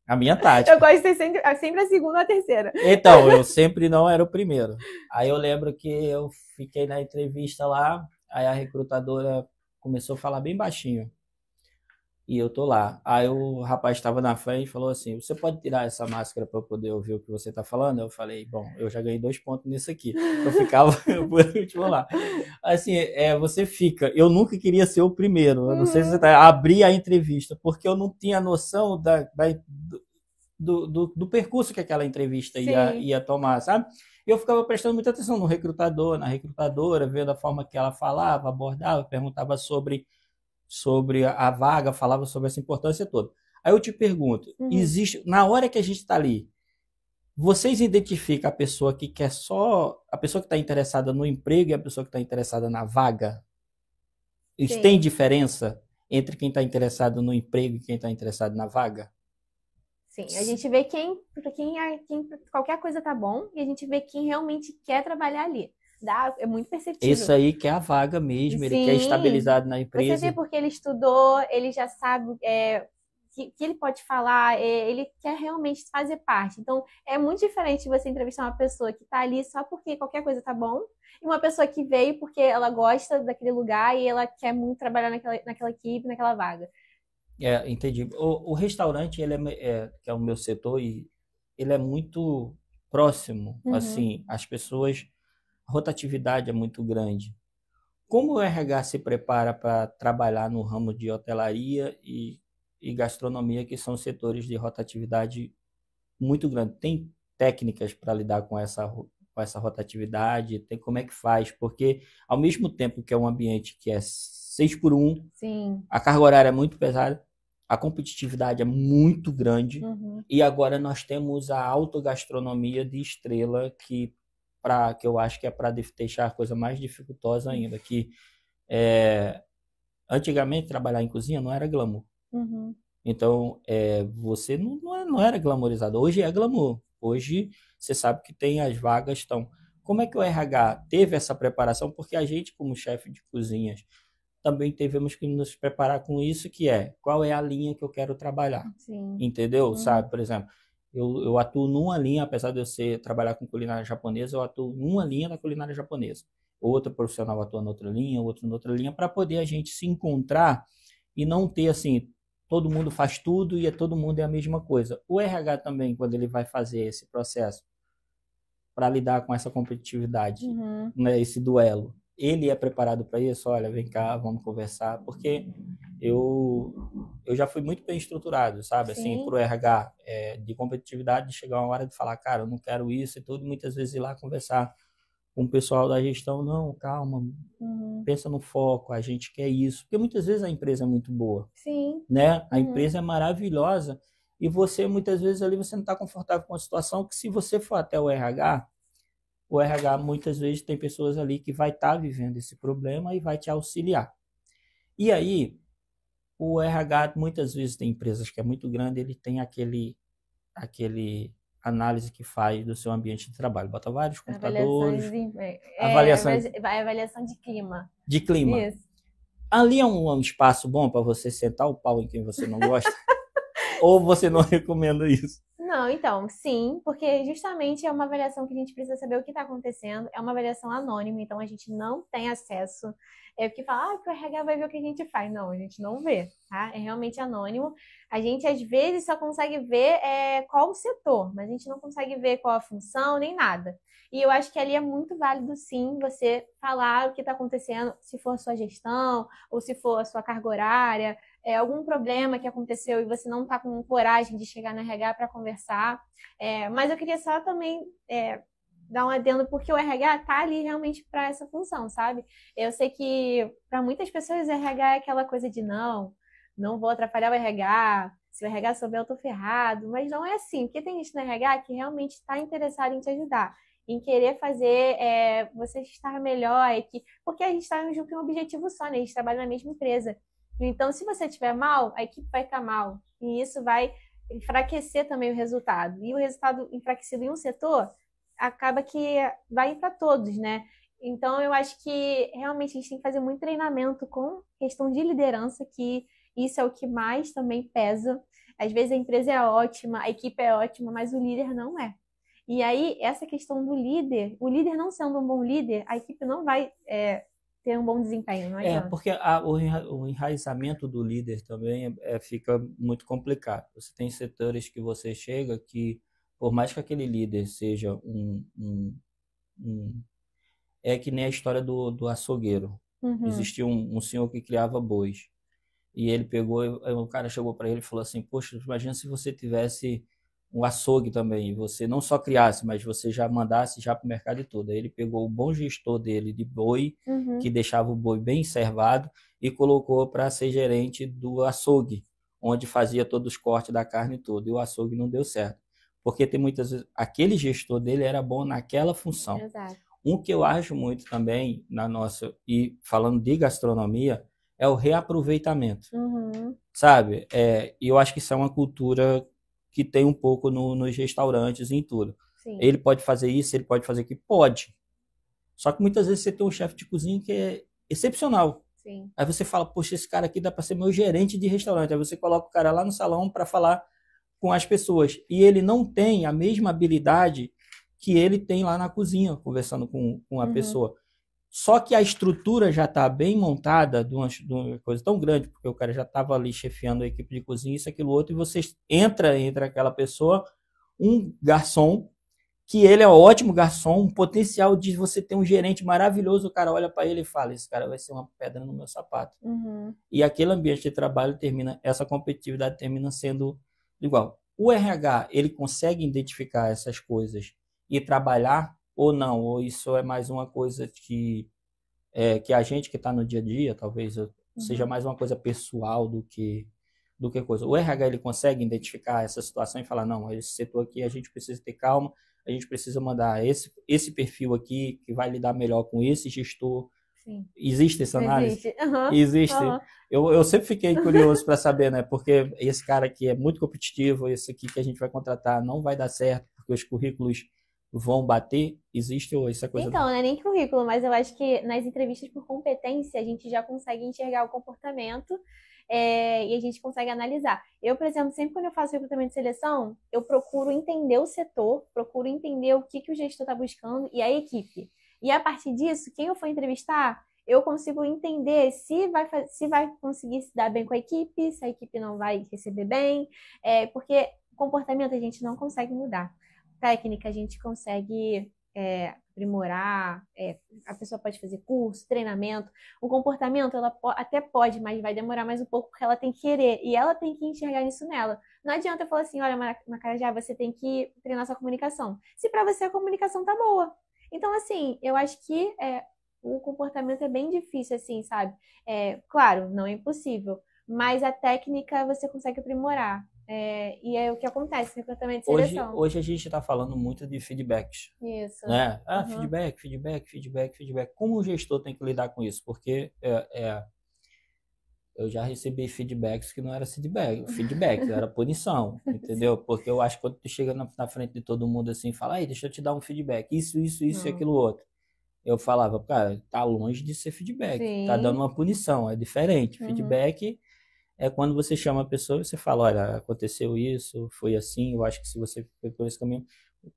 A minha tática. Eu gosto de ser sempre a segunda ou a terceira. Então, eu sempre não era o primeiro. Aí eu lembro que eu fiquei na entrevista lá, aí a recrutadora começou a falar bem baixinho. E eu tô lá. Aí o rapaz estava na frente e falou assim, você pode tirar essa máscara para eu poder ouvir o que você tá falando? Eu falei, bom, eu já ganhei 2 pontos nisso aqui. Eu ficava por último lá. Assim, você fica... Eu nunca queria ser o primeiro. Eu não sei se você abrir a entrevista, porque eu não tinha noção do percurso que aquela entrevista ia tomar, sabe? Eu ficava prestando muita atenção no recrutador, na recrutadora, vendo a forma que ela falava, abordava, perguntava sobre a vaga, falava sobre essa importância toda. Aí eu te pergunto, existe, na hora que a gente está ali, vocês identificam a pessoa que quer a pessoa que está interessada no emprego e a pessoa que está interessada na vaga? Tem diferença entre quem está interessado no emprego e quem está interessado na vaga? Sim, a gente vê quem qualquer coisa tá bom e a gente vê quem realmente quer trabalhar ali. É muito perceptível. Isso aí que é a vaga mesmo, ele quer estabilizado na empresa. Você vê porque ele estudou, ele já sabe que ele pode falar, ele quer realmente fazer parte. Então, é muito diferente você entrevistar uma pessoa que está ali só porque qualquer coisa tá bom, e uma pessoa que veio porque ela gosta daquele lugar e ela quer muito trabalhar naquela equipe, naquela vaga. Entendi. O restaurante, que é o meu setor, e ele é muito próximo, assim, as pessoas, a rotatividade é muito grande. Como o RH se prepara para trabalhar no ramo de hotelaria e gastronomia, que são setores de rotatividade muito grande? Tem técnicas para lidar com essa rotatividade? Como é que faz? Porque, ao mesmo tempo que é um ambiente que é 6 por 1, Sim. a carga horária é muito pesada, a competitividade é muito grande, e agora nós temos a autogastronomia de estrela, que eu acho que é para deixar a coisa mais dificultosa ainda, que antigamente trabalhar em cozinha não era glamour. Então, você não era glamorizado. Hoje é glamour. Hoje você sabe que tem as vagas estão. Como é que o RH teve essa preparação? Porque a gente, como chefe de cozinhas, também tivemos que nos preparar com isso, que qual é a linha que eu quero trabalhar. Sim. Entendeu? Sabe, por exemplo, eu atuo numa linha, apesar de eu trabalhar com culinária japonesa, eu atuo numa linha da culinária japonesa. Outro profissional atua noutra linha, outro noutra linha, para poder a gente se encontrar e não ter assim, todo mundo faz tudo e todo mundo é a mesma coisa. O RH também, quando ele vai fazer esse processo para lidar com essa competitividade, né, esse duelo, ele é preparado para isso? Olha, vem cá, vamos conversar, porque eu já fui muito bem estruturado, sabe? Sim. Assim, pro RH, de competitividade, de chegar uma hora de falar, cara, eu não quero isso e tudo, muitas vezes ir lá conversar com o pessoal da gestão, não, calma, pensa no foco, a gente quer isso, porque muitas vezes a empresa é muito boa. Sim. Né? A empresa é maravilhosa e você, muitas vezes, ali você não está confortável com a situação, que se você for até o RH muitas vezes tem pessoas ali que vai estar vivendo esse problema e vai te auxiliar. E aí, o RH, muitas vezes, tem empresas que é muito grande, ele tem aquele análise que faz do seu ambiente de trabalho. Bota vários computadores. Avaliação de clima. De clima. Isso. Ali é um espaço bom para você sentar o pau em quem você não gosta? Ou você não recomenda isso? Não, então, sim, porque justamente é uma avaliação que a gente precisa saber o que está acontecendo, é uma avaliação anônima, então a gente não tem acesso. Porque fala, que o RH vai ver o que a gente faz. Não, a gente não vê, tá? É realmente anônimo. A gente, às vezes, só consegue ver qual o setor, mas a gente não consegue ver qual a função, nem nada. E eu acho que ali é muito válido, sim, você falar o que está acontecendo, se for a sua gestão, ou se for a sua carga horária, algum problema que aconteceu e você não está com coragem de chegar no RH para conversar. Mas eu queria só também dar um adendo, porque o RH está ali realmente para essa função, sabe? Eu sei que para muitas pessoas o RH é aquela coisa de não vou atrapalhar o RH, se o RH souber eu tô ferrado, mas não é assim, porque tem gente no RH que realmente está interessado em te ajudar, em querer fazer você estar melhor, porque a gente está junto em um objetivo só, né? A gente trabalha na mesma empresa. Então, se você estiver mal, a equipe vai estar mal. E isso vai enfraquecer também o resultado. E o resultado enfraquecido em um setor acaba que vai para todos, né? Então, eu acho que realmente a gente tem que fazer muito treinamento com questão de liderança, que isso é o que mais também pesa. Às vezes a empresa é ótima, a equipe é ótima, mas o líder não é. E aí, essa questão do líder, o líder não sendo um bom líder, a equipe não vai ter um bom desempenho, não adianta. Porque o enraizamento do líder também fica muito complicado. Você tem setores que você chega que, por mais que aquele líder seja é que nem a história do açougueiro. Existia um senhor que criava bois. E ele pegou, o cara chegou para ele e falou assim, poxa, imagina se você tivesse um açougue também, e você não só criasse, mas você já mandasse já para o mercado e tudo. Aí ele pegou o bom gestor dele de boi, que deixava o boi bem enservado, e colocou para ser gerente do açougue, onde fazia todos os cortes da carne e tudo. E o açougue não deu certo. Porque tem muitas vezes, aquele gestor dele era bom naquela função. Exato. Um que eu acho muito também, e falando de gastronomia, é o reaproveitamento. Sabe? E eu acho que isso é uma cultura que tem um pouco nos restaurantes e em tudo. Sim. Ele pode fazer isso, ele pode fazer aquilo, pode. Só que muitas vezes você tem um chefe de cozinha que é excepcional. Sim. Aí você fala, poxa, esse cara aqui dá para ser meu gerente de restaurante. Aí você coloca o cara lá no salão para falar com as pessoas. E ele não tem a mesma habilidade que ele tem lá na cozinha, conversando com a pessoa. Só que a estrutura já está bem montada de uma coisa tão grande, porque o cara já estava ali chefiando a equipe de cozinha, isso, aquilo, outro, e você entra entre aquela pessoa, um garçom, que ele é um ótimo garçom, um potencial de você ter um gerente maravilhoso, o cara olha para ele e fala, esse cara vai ser uma pedra no meu sapato. E aquele ambiente de trabalho essa competitividade termina sendo igual. O RH, ele consegue identificar essas coisas e trabalhar ou não? Ou isso é mais uma coisa que a gente que está no dia a dia, talvez seja mais uma coisa pessoal do que coisa. O RH, ele consegue identificar essa situação e falar, não, esse setor aqui a gente precisa ter calma, a gente precisa mandar esse perfil aqui que vai lidar melhor com esse gestor. Sim. Existe essa análise? Existe. Existe. Eu sempre fiquei curioso para saber, né? Porque esse cara aqui é muito competitivo, esse aqui que a gente vai contratar não vai dar certo, porque os currículos vão bater. Existe ou isso é coisa... Então, não é nem currículo, mas eu acho que nas entrevistas por competência a gente já consegue enxergar o comportamento e a gente consegue analisar. Eu, por exemplo, sempre quando eu faço recrutamento de seleção, eu procuro entender o setor, procuro entender o que o gestor está buscando e a equipe. E a partir disso, quem eu for entrevistar, eu consigo entender se vai conseguir se dar bem com a equipe, se a equipe não vai receber bem, porque comportamento a gente não consegue mudar. Técnica a gente consegue aprimorar, a pessoa pode fazer curso, treinamento. O comportamento, ela até pode, mas vai demorar mais um pouco porque ela tem que querer e ela tem que enxergar isso nela. Não adianta eu falar assim, olha, Macarajá, você tem que treinar sua comunicação. Se para você a comunicação tá boa. Então, assim, eu acho que o comportamento é bem difícil, assim, sabe? Claro, não é impossível, mas a técnica você consegue aprimorar. E é o que acontece no recrutamento de seleção. Hoje a gente está falando muito de feedbacks. Isso. Né? Feedback. Como o gestor tem que lidar com isso? Porque eu já recebi feedbacks que não era feedback, era punição, entendeu? Porque eu acho que quando tu chega na frente de todo mundo assim e fala, aí, deixa eu te dar um feedback, isso e aquilo outro. Eu falava, cara, tá longe de ser feedback, Sim. Tá dando uma punição, é diferente. Feedback é quando você chama a pessoa e você fala, olha, aconteceu isso, foi assim, eu acho que se você foi por esse caminho,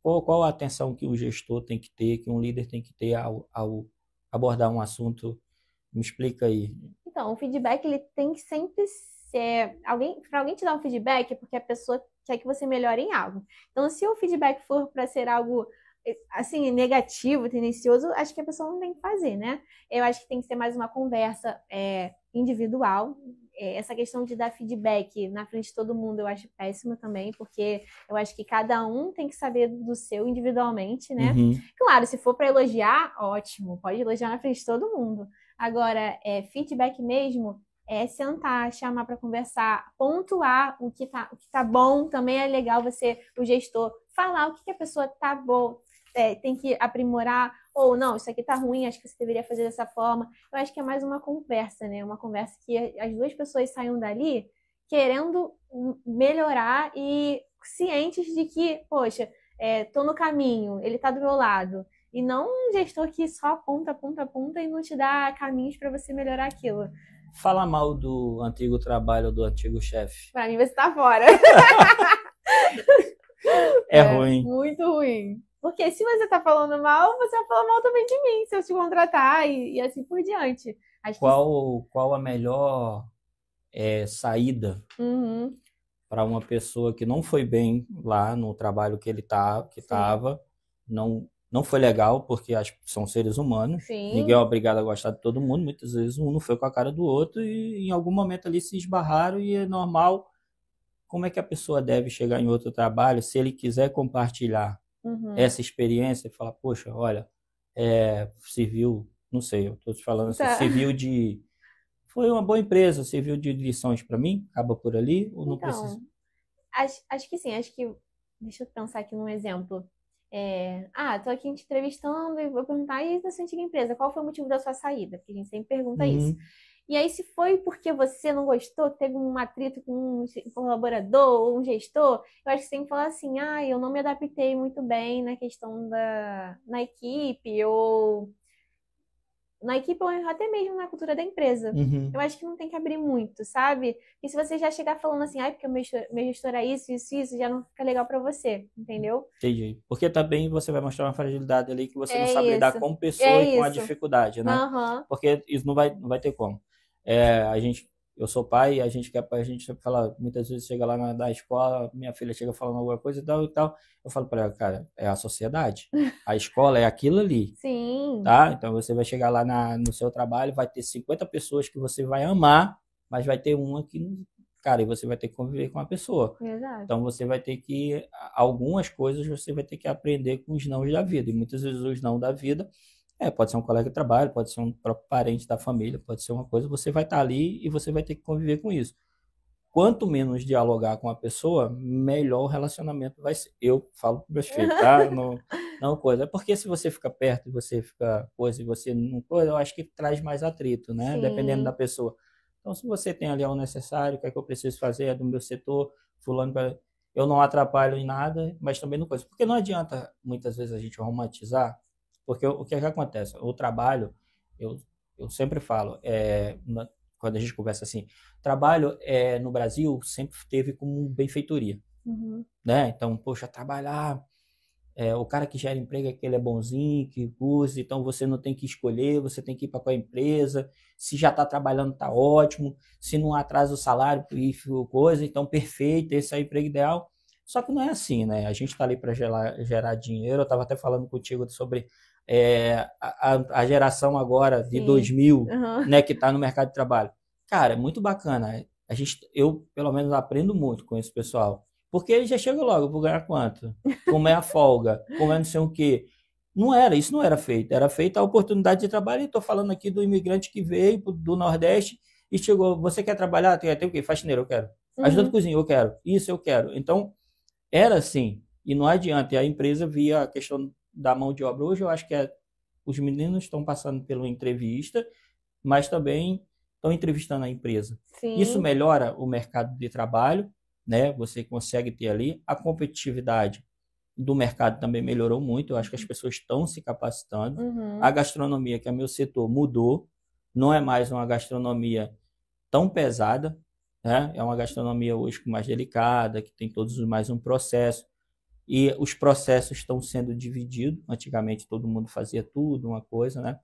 qual a atenção que o gestor tem que ter, que um líder tem que ter ao abordar um assunto? Me explica aí. Então, o feedback, ele tem que sempre ser... Para alguém te dar um feedback, é porque a pessoa quer que você melhore em algo. Então, se o feedback for para ser algo, assim, negativo, tendencioso, acho que a pessoa não tem que fazer, né? Eu acho que tem que ser mais uma conversa individual. Essa questão de dar feedback na frente de todo mundo eu acho péssimo também, porque eu acho que cada um tem que saber do seu individualmente, né? Claro, se for para elogiar, ótimo, pode elogiar na frente de todo mundo. Agora, feedback mesmo é sentar, chamar para conversar, pontuar o que tá bom. Também é legal o gestor, falar o que a pessoa tá bom, tem que aprimorar, ou não, isso aqui tá ruim, acho que você deveria fazer dessa forma. Eu acho que é mais uma conversa, né? Uma conversa que as duas pessoas saiam dali querendo melhorar e cientes de que, poxa, tô no caminho, ele tá do meu lado. E não um gestor que só aponta e não te dá caminhos para você melhorar aquilo. Fala mal do antigo trabalho, do antigo chefe. Pra mim, você tá fora. É ruim. Muito ruim. Porque se você tá falando mal, você vai falar mal também de mim, se eu te contratar e assim por diante. Qual a melhor saída para uma pessoa que não foi bem lá no trabalho que ele estava, não foi legal, porque são seres humanos. Sim. Ninguém é obrigado a gostar de todo mundo. Muitas vezes um não foi com a cara do outro e em algum momento ali se esbarraram e é normal. Como é que a pessoa deve chegar em outro trabalho se ele quiser compartilhar essa experiência e falar, poxa, olha, serviu, não sei, eu estou te falando assim, serviu de... Foi uma boa empresa, serviu de lições para mim? Acaba por ali ou não precisa? Acho que sim, deixa eu pensar aqui num exemplo. Tô aqui te entrevistando e vou perguntar, e da sua antiga empresa, qual foi o motivo da sua saída? Porque a gente sempre pergunta isso. E aí, se foi porque você não gostou, teve um atrito com um colaborador ou um gestor, eu acho que você tem que falar assim, eu não me adaptei muito bem na questão na equipe, ou na equipe ou até mesmo na cultura da empresa. Uhum. Eu acho que não tem que abrir muito, sabe? E se você já chegar falando assim, ai, porque o meu gestor é isso, já não fica legal pra você, entendeu? Entendi. Porque também você vai mostrar uma fragilidade ali que você não É sabe lidar isso. com pessoa É e com a isso. dificuldade, né? Aham. Porque isso não vai ter como. Eu sou pai, a gente quer, a gente fala, muitas vezes chega lá na escola, minha filha chega falando alguma coisa e tal, eu falo para ela, cara, é a sociedade. A escola é aquilo ali, Sim. tá? Então você vai chegar lá no seu trabalho, vai ter 50 pessoas que você vai amar, mas vai ter uma que, cara, e você vai ter que conviver com a pessoa. Exato. Então você vai ter que, algumas coisas você vai ter que aprender com os nãos da vida. E muitas vezes os não da vida, pode ser um colega de trabalho, pode ser um próprio parente da família, pode ser uma coisa, você vai estar ali e você vai ter que conviver com isso. Quanto menos dialogar com a pessoa, melhor o relacionamento vai ser. Eu falo para meus filhos, tá? Não, não coisa. É porque se você fica perto e você fica coisa e você não coisa, eu acho que traz mais atrito, né? Dependendo da Sim. pessoa. Então, se você tem ali o necessário, o que é que eu preciso fazer, é do meu setor, fulano, eu não atrapalho em nada, mas também não coisa. Porque não adianta, muitas vezes, a gente romantizar, porque o que é que acontece? O trabalho, eu, eu sempre falo, quando a gente conversa assim, trabalho no Brasil sempre teve como benfeitoria, Uhum. né? Então, poxa, trabalhar, o cara que gera emprego é que ele é bonzinho, que usa, então você não tem que escolher, você tem que ir para a empresa, se já está trabalhando, está ótimo, se não atrasa o salário e coisa, então perfeito, esse é o emprego ideal. Só que não é assim, né? A gente está ali para gerar dinheiro, eu estava até falando contigo sobre a geração agora de Sim. 2000, Uhum. né, que está no mercado de trabalho. Cara, é muito bacana. Eu, pelo menos, aprendo muito com esse pessoal. Porque ele já chega logo, vou ganhar quanto? Como é a folga? Como é não sei o quê? Isso não era feito. Era feita a oportunidade de trabalho. E estou falando aqui do imigrante que veio do Nordeste e chegou. Você quer trabalhar? Tem o quê? Faxineiro, eu quero. Ajudante de Uhum. cozinha, eu quero. Isso eu quero. Então, era assim. E não adianta. E a empresa via a questão da mão de obra. Hoje eu acho que os meninos estão passando pela entrevista, mas também estão entrevistando a empresa. Isso Sim. melhora o mercado de trabalho, né? Você consegue ter ali a competitividade do mercado também melhorou muito. Eu acho que as pessoas estão se capacitando. A Uhum. gastronomia, que é meu setor, mudou. Não é mais uma gastronomia tão pesada, né? É uma gastronomia hoje mais delicada, que tem todos mais um processo. E os processos estão sendo divididos. Antigamente todo mundo fazia tudo, uma coisa, né?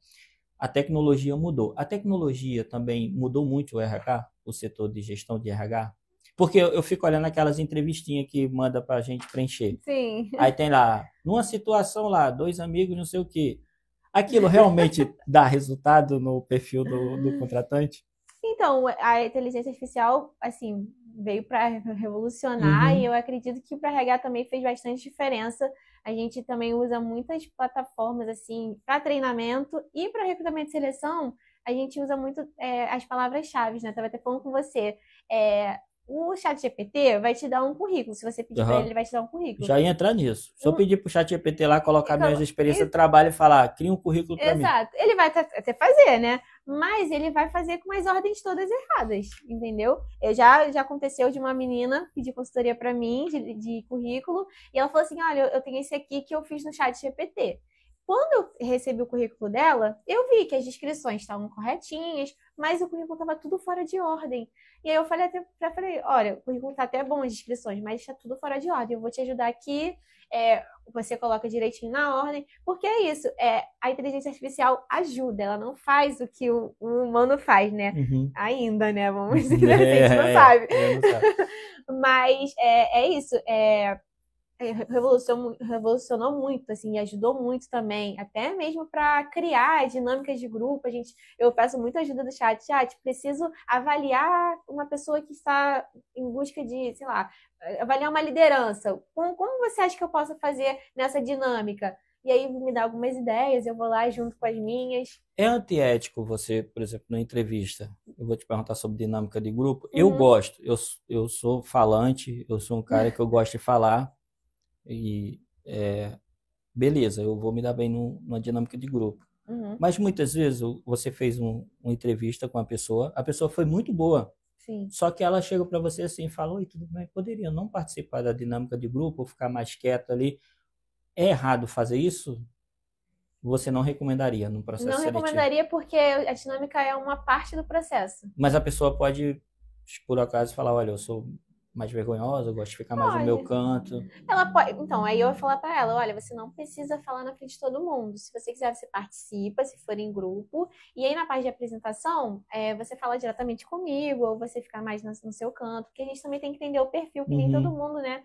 A tecnologia mudou. A tecnologia também mudou muito o RH, o setor de gestão de RH. Porque eu fico olhando aquelas entrevistinhas que manda para a gente preencher. Sim. Aí tem lá, numa situação lá, dois amigos, não sei o quê. Aquilo realmente dá resultado no perfil do contratante? Então, a inteligência artificial, assim, veio para revolucionar e Uhum, eu acredito que para RH também fez bastante diferença. A gente também usa muitas plataformas, assim, para treinamento e para recrutamento e seleção. A gente usa muito as palavras-chave, né? Estava até falando com você. O ChatGPT vai te dar um currículo. Se você pedir para ele, uhum. ele vai te dar um currículo. Já ia entrar nisso. Se eu Um, pedir para o chat GPT lá, colocar minhas experiências e de trabalho e falar, cria um currículo para mim. Exato. Ele vai até fazer, né? Mas ele vai fazer com as ordens todas erradas, entendeu? Já aconteceu de uma menina pedir consultoria para mim de currículo e ela falou assim: olha, eu tenho esse aqui que eu fiz no chat GPT. Quando eu recebi o currículo dela, eu vi que as descrições estavam corretinhas, mas o currículo estava tudo fora de ordem. E aí eu falei, olha, o currículo está até bom as descrições, mas está tudo fora de ordem. Eu vou te ajudar aqui. Você coloca direitinho na ordem, porque é isso, a inteligência artificial ajuda, ela não faz o que o humano faz, né? Uhum. Ainda, né? Vamos dizer assim, a gente não sabe. Não sabe. Mas é isso, revolucionou muito, assim, e ajudou muito também, até mesmo para criar dinâmicas de grupo. Eu peço muita ajuda do chat. Preciso avaliar uma pessoa que está em busca de, sei lá, avaliar uma liderança. Como você acha que eu posso fazer nessa dinâmica? E aí me dá algumas ideias, eu vou lá junto com as minhas. É antiético você, por exemplo, na entrevista, eu vou te perguntar sobre dinâmica de grupo. Eu Uhum. gosto, eu sou falante, eu sou um cara que eu gosto de falar e beleza, eu vou me dar bem numa dinâmica de grupo. Uhum. Mas muitas vezes você fez uma entrevista com a pessoa foi muito boa, Sim. só que ela chega para você assim e fala, oi, tudo bem, poderia não participar da dinâmica de grupo, ou ficar mais quieto ali. É errado fazer isso? você não recomendaria no processo Não seletivo. recomendaria porque a dinâmica é uma parte do processo. Mas a pessoa pode, por acaso, falar, olha, eu sou mais vergonhosa, eu gosto de ficar mais no meu Pode. canto. Ela pode. Então, aí eu vou falar pra ela, olha, você não precisa falar na frente de todo mundo. Se você quiser, você participa, se for em grupo. E aí na parte de apresentação, você fala diretamente comigo, ou você fica mais no seu canto, porque a gente também tem que entender o perfil, que nem todo mundo, né,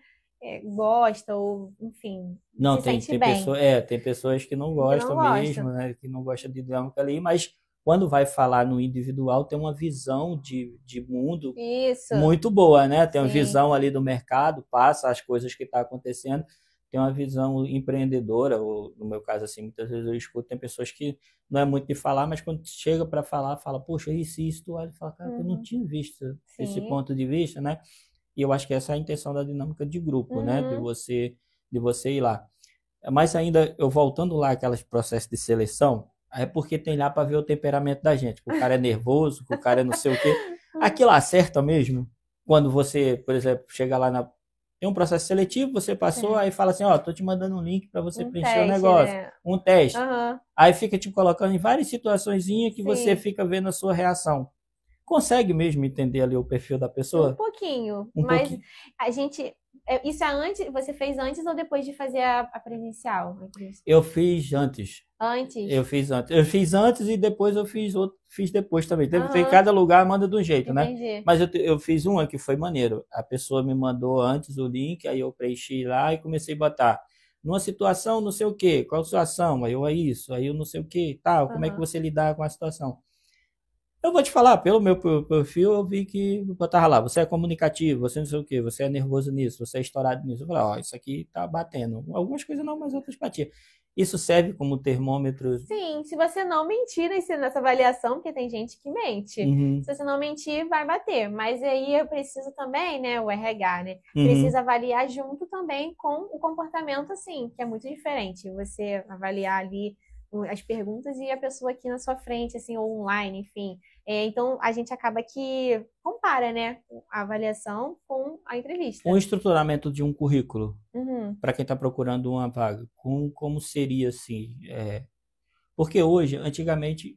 gosta, ou, enfim, Não, se tem sente bem. tem pessoas que não Que gostam não mesmo, gostam. né? Que não gostam de dinâmica ali, mas quando vai falar no individual, tem uma visão de mundo Isso, muito boa, né? Tem uma sim. visão ali do mercado, passa as coisas que estão acontecendo, tem uma visão empreendedora, ou no meu caso, assim, muitas vezes eu escuto, tem pessoas que não é muito de falar, mas quando chega para falar, fala, poxa, isso, tu olha e fala, cara, eu não tinha visto esse Sim. ponto de vista, né? E eu acho que essa é a intenção da dinâmica de grupo, né? De você ir lá. Mas ainda, eu voltando lá aqueles processos de seleção, é porque tem lá para ver o temperamento da gente. Que o cara é nervoso, que o cara é não sei o quê. Aquilo acerta mesmo? Quando você, por exemplo, chega lá na... Tem um processo seletivo, você passou, aí fala assim, ó, tô te mandando um link para você preencher o teste, negócio. né? Um teste. Aham. Aí fica te colocando em várias situaçõezinhas que você Sim. fica vendo a sua reação. Consegue mesmo entender ali o perfil da Um pessoa? pouquinho, Um mas pouquinho. a gente. Isso é antes, você fez antes ou depois de fazer a presencial? Eu fiz antes. Antes? Eu fiz antes. Eu fiz antes e depois eu fiz outro, fiz depois também. Tem Aham, cada lugar manda de um jeito, né? entendi. Mas eu fiz uma que foi maneiro. A pessoa me mandou antes o link, aí eu preenchi lá e comecei a botar. Numa situação, não sei o quê, qual situação? Aí eu, é isso, aí eu não sei o quê, tal, como é que Aham. você lidar com a situação? Eu vou te falar, pelo meu perfil, eu vi que eu botava lá, você é comunicativo, você não sei o quê, você é nervoso nisso, você é estourado nisso. Eu falei, ó, isso aqui tá batendo. Algumas coisas não, mas outras batiam. Isso serve como termômetro. Sim, se você não mentir nessa avaliação, porque tem gente que mente. Uhum, Se você não mentir, vai bater. Mas aí eu preciso também, né, o RH, né? uhum. Precisa avaliar junto também com o comportamento, assim, que é muito diferente. Você avaliar ali as perguntas e a pessoa aqui na sua frente, assim, ou online, enfim. Então, a gente acaba que compara, né, a avaliação com a entrevista. Um estruturamento de um currículo, Uhum. para quem está procurando uma vaga, como seria assim? Porque hoje, antigamente,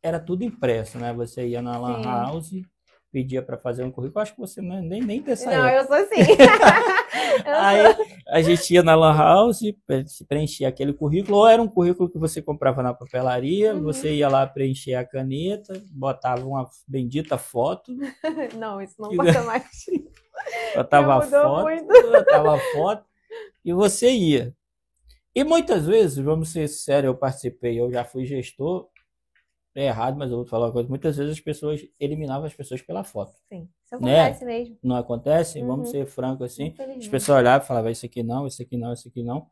era tudo impresso, né? Você ia na Lan Sim. House, pedia para fazer um currículo. Acho que você nem dessa Não, época. eu sou assim. Aí a gente ia na Lan House, se preenchia aquele currículo, ou era um currículo que você comprava na papelaria, você ia lá preencher a caneta, botava uma bendita foto, Não, isso não passa mais. botava mudou foto, muito. botava foto e você ia. E muitas vezes, vamos ser sérios, eu participei, eu já fui gestor, é errado, mas eu vou falar uma coisa, muitas vezes as pessoas eliminavam as pessoas pela foto. Sim, isso Né? acontece mesmo. Não acontece? Vamos Uhum. ser francos assim. As Infelizmente. pessoas olhavam e falavam, isso aqui não, isso aqui não, isso aqui não.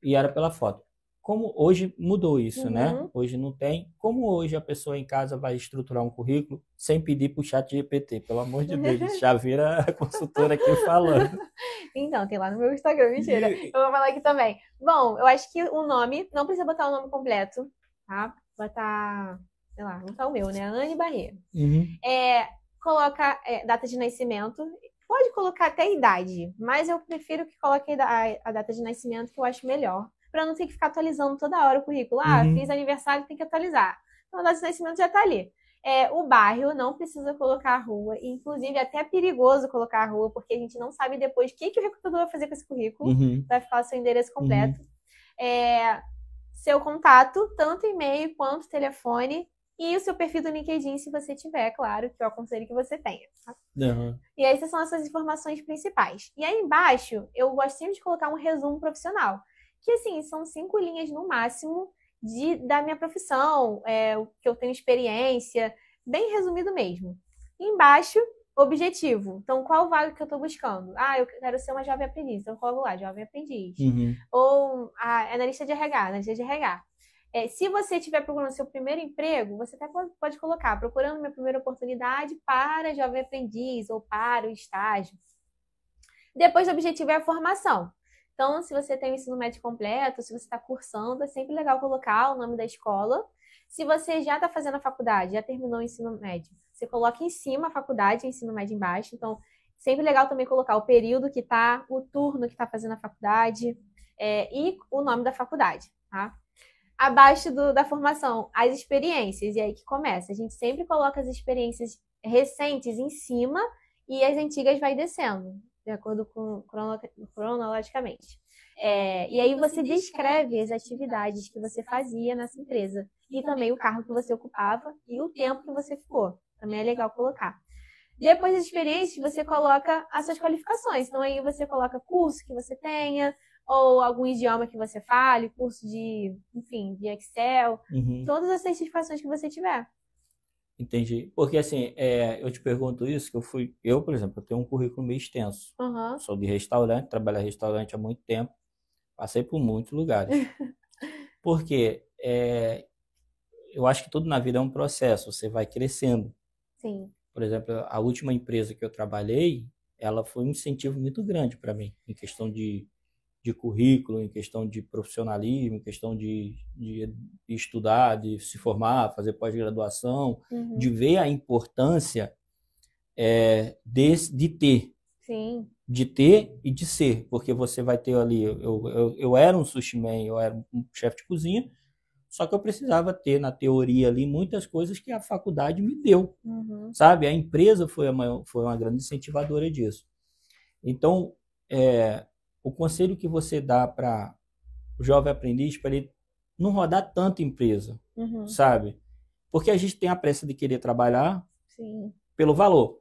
E era pela foto. Como hoje mudou isso, né? Uhum. Hoje não tem. Como hoje a pessoa em casa vai estruturar um currículo sem pedir pro chat GPT? Pelo amor de Deus, já vira a consultora aqui falando. Então, tem lá no meu Instagram, mentira. Eu vou falar aqui também. Bom, eu acho que o nome, não precisa botar o nome completo, tá? Botar, sei lá, vou botar o meu, né? Anne Barreiro. Uhum. Coloca data de nascimento. Pode colocar até idade, mas eu prefiro que coloque a data de nascimento, que eu acho melhor. Pra não ter que ficar atualizando toda hora o currículo. Uhum. Fiz aniversário, tem que atualizar. Então, a data de nascimento já tá ali. O bairro, não precisa colocar a rua. Inclusive, até é perigoso colocar a rua, porque a gente não sabe depois o que o recrutador vai fazer com esse currículo. Uhum. Vai ficar o seu endereço completo. Seu contato, tanto e-mail quanto telefone. E o seu perfil do LinkedIn, se você tiver, claro, que eu aconselho que você tenha. Tá? Uhum. E essas são as suas informações principais. E aí embaixo, eu gosto sempre de colocar um resumo profissional. Que, assim, são 5 linhas no máximo da minha profissão, o que eu tenho experiência, bem resumido mesmo. E embaixo, objetivo. Então, qual vaga que eu estou buscando? Eu quero ser uma jovem aprendiz. Então, eu coloco lá, jovem aprendiz. Uhum. Ou analista de RH, analista de RH. Se você estiver procurando seu primeiro emprego, você até pode colocar, procurando minha primeira oportunidade para jovem aprendiz ou para o estágio. Depois, o objetivo é a formação. Então, se você tem o ensino médio completo, se você está cursando, é sempre legal colocar o nome da escola. Se você já está fazendo a faculdade, já terminou o ensino médio, você coloca em cima a faculdade e o ensino médio embaixo. Então, sempre legal também colocar o período que está, o turno que está fazendo a faculdade e o nome da faculdade, tá? abaixo da formação, as experiências. E aí que começa. A gente sempre coloca as experiências recentes em cima e as antigas vai descendo, de acordo com cronologicamente. E aí você descreve as atividades que você fazia nessa empresa. E também o cargo que você ocupava e o tempo que você ficou. Também é legal colocar. Depois das experiências, você coloca as suas qualificações. Então, aí você coloca curso que você tenha, ou algum idioma que você fale, curso de, enfim, de Excel, todas as certificações que você tiver. Entendi. Porque, assim, eu te pergunto isso, que eu, por exemplo, eu tenho um currículo meio extenso. Sou de restaurante, trabalho em restaurante há muito tempo, passei por muitos lugares. Porque eu acho que tudo na vida é um processo, você vai crescendo. Sim. Por exemplo, a última empresa que eu trabalhei, ela foi um incentivo muito grande para mim, em questão de currículo, em questão de profissionalismo, em questão de estudar, de se formar, fazer pós-graduação, de ver a importância de ter. Sim. De ter e de ser, porque você vai ter ali, eu era um sushi man, eu era um chefe de cozinha, só que eu precisava ter na teoria ali muitas coisas que a faculdade me deu, sabe? A empresa foi uma grande incentivadora disso. Então, o conselho que você dá para o jovem aprendiz, para ele não rodar tanto empresa, sabe? Porque a gente tem a pressa de querer trabalhar pelo valor,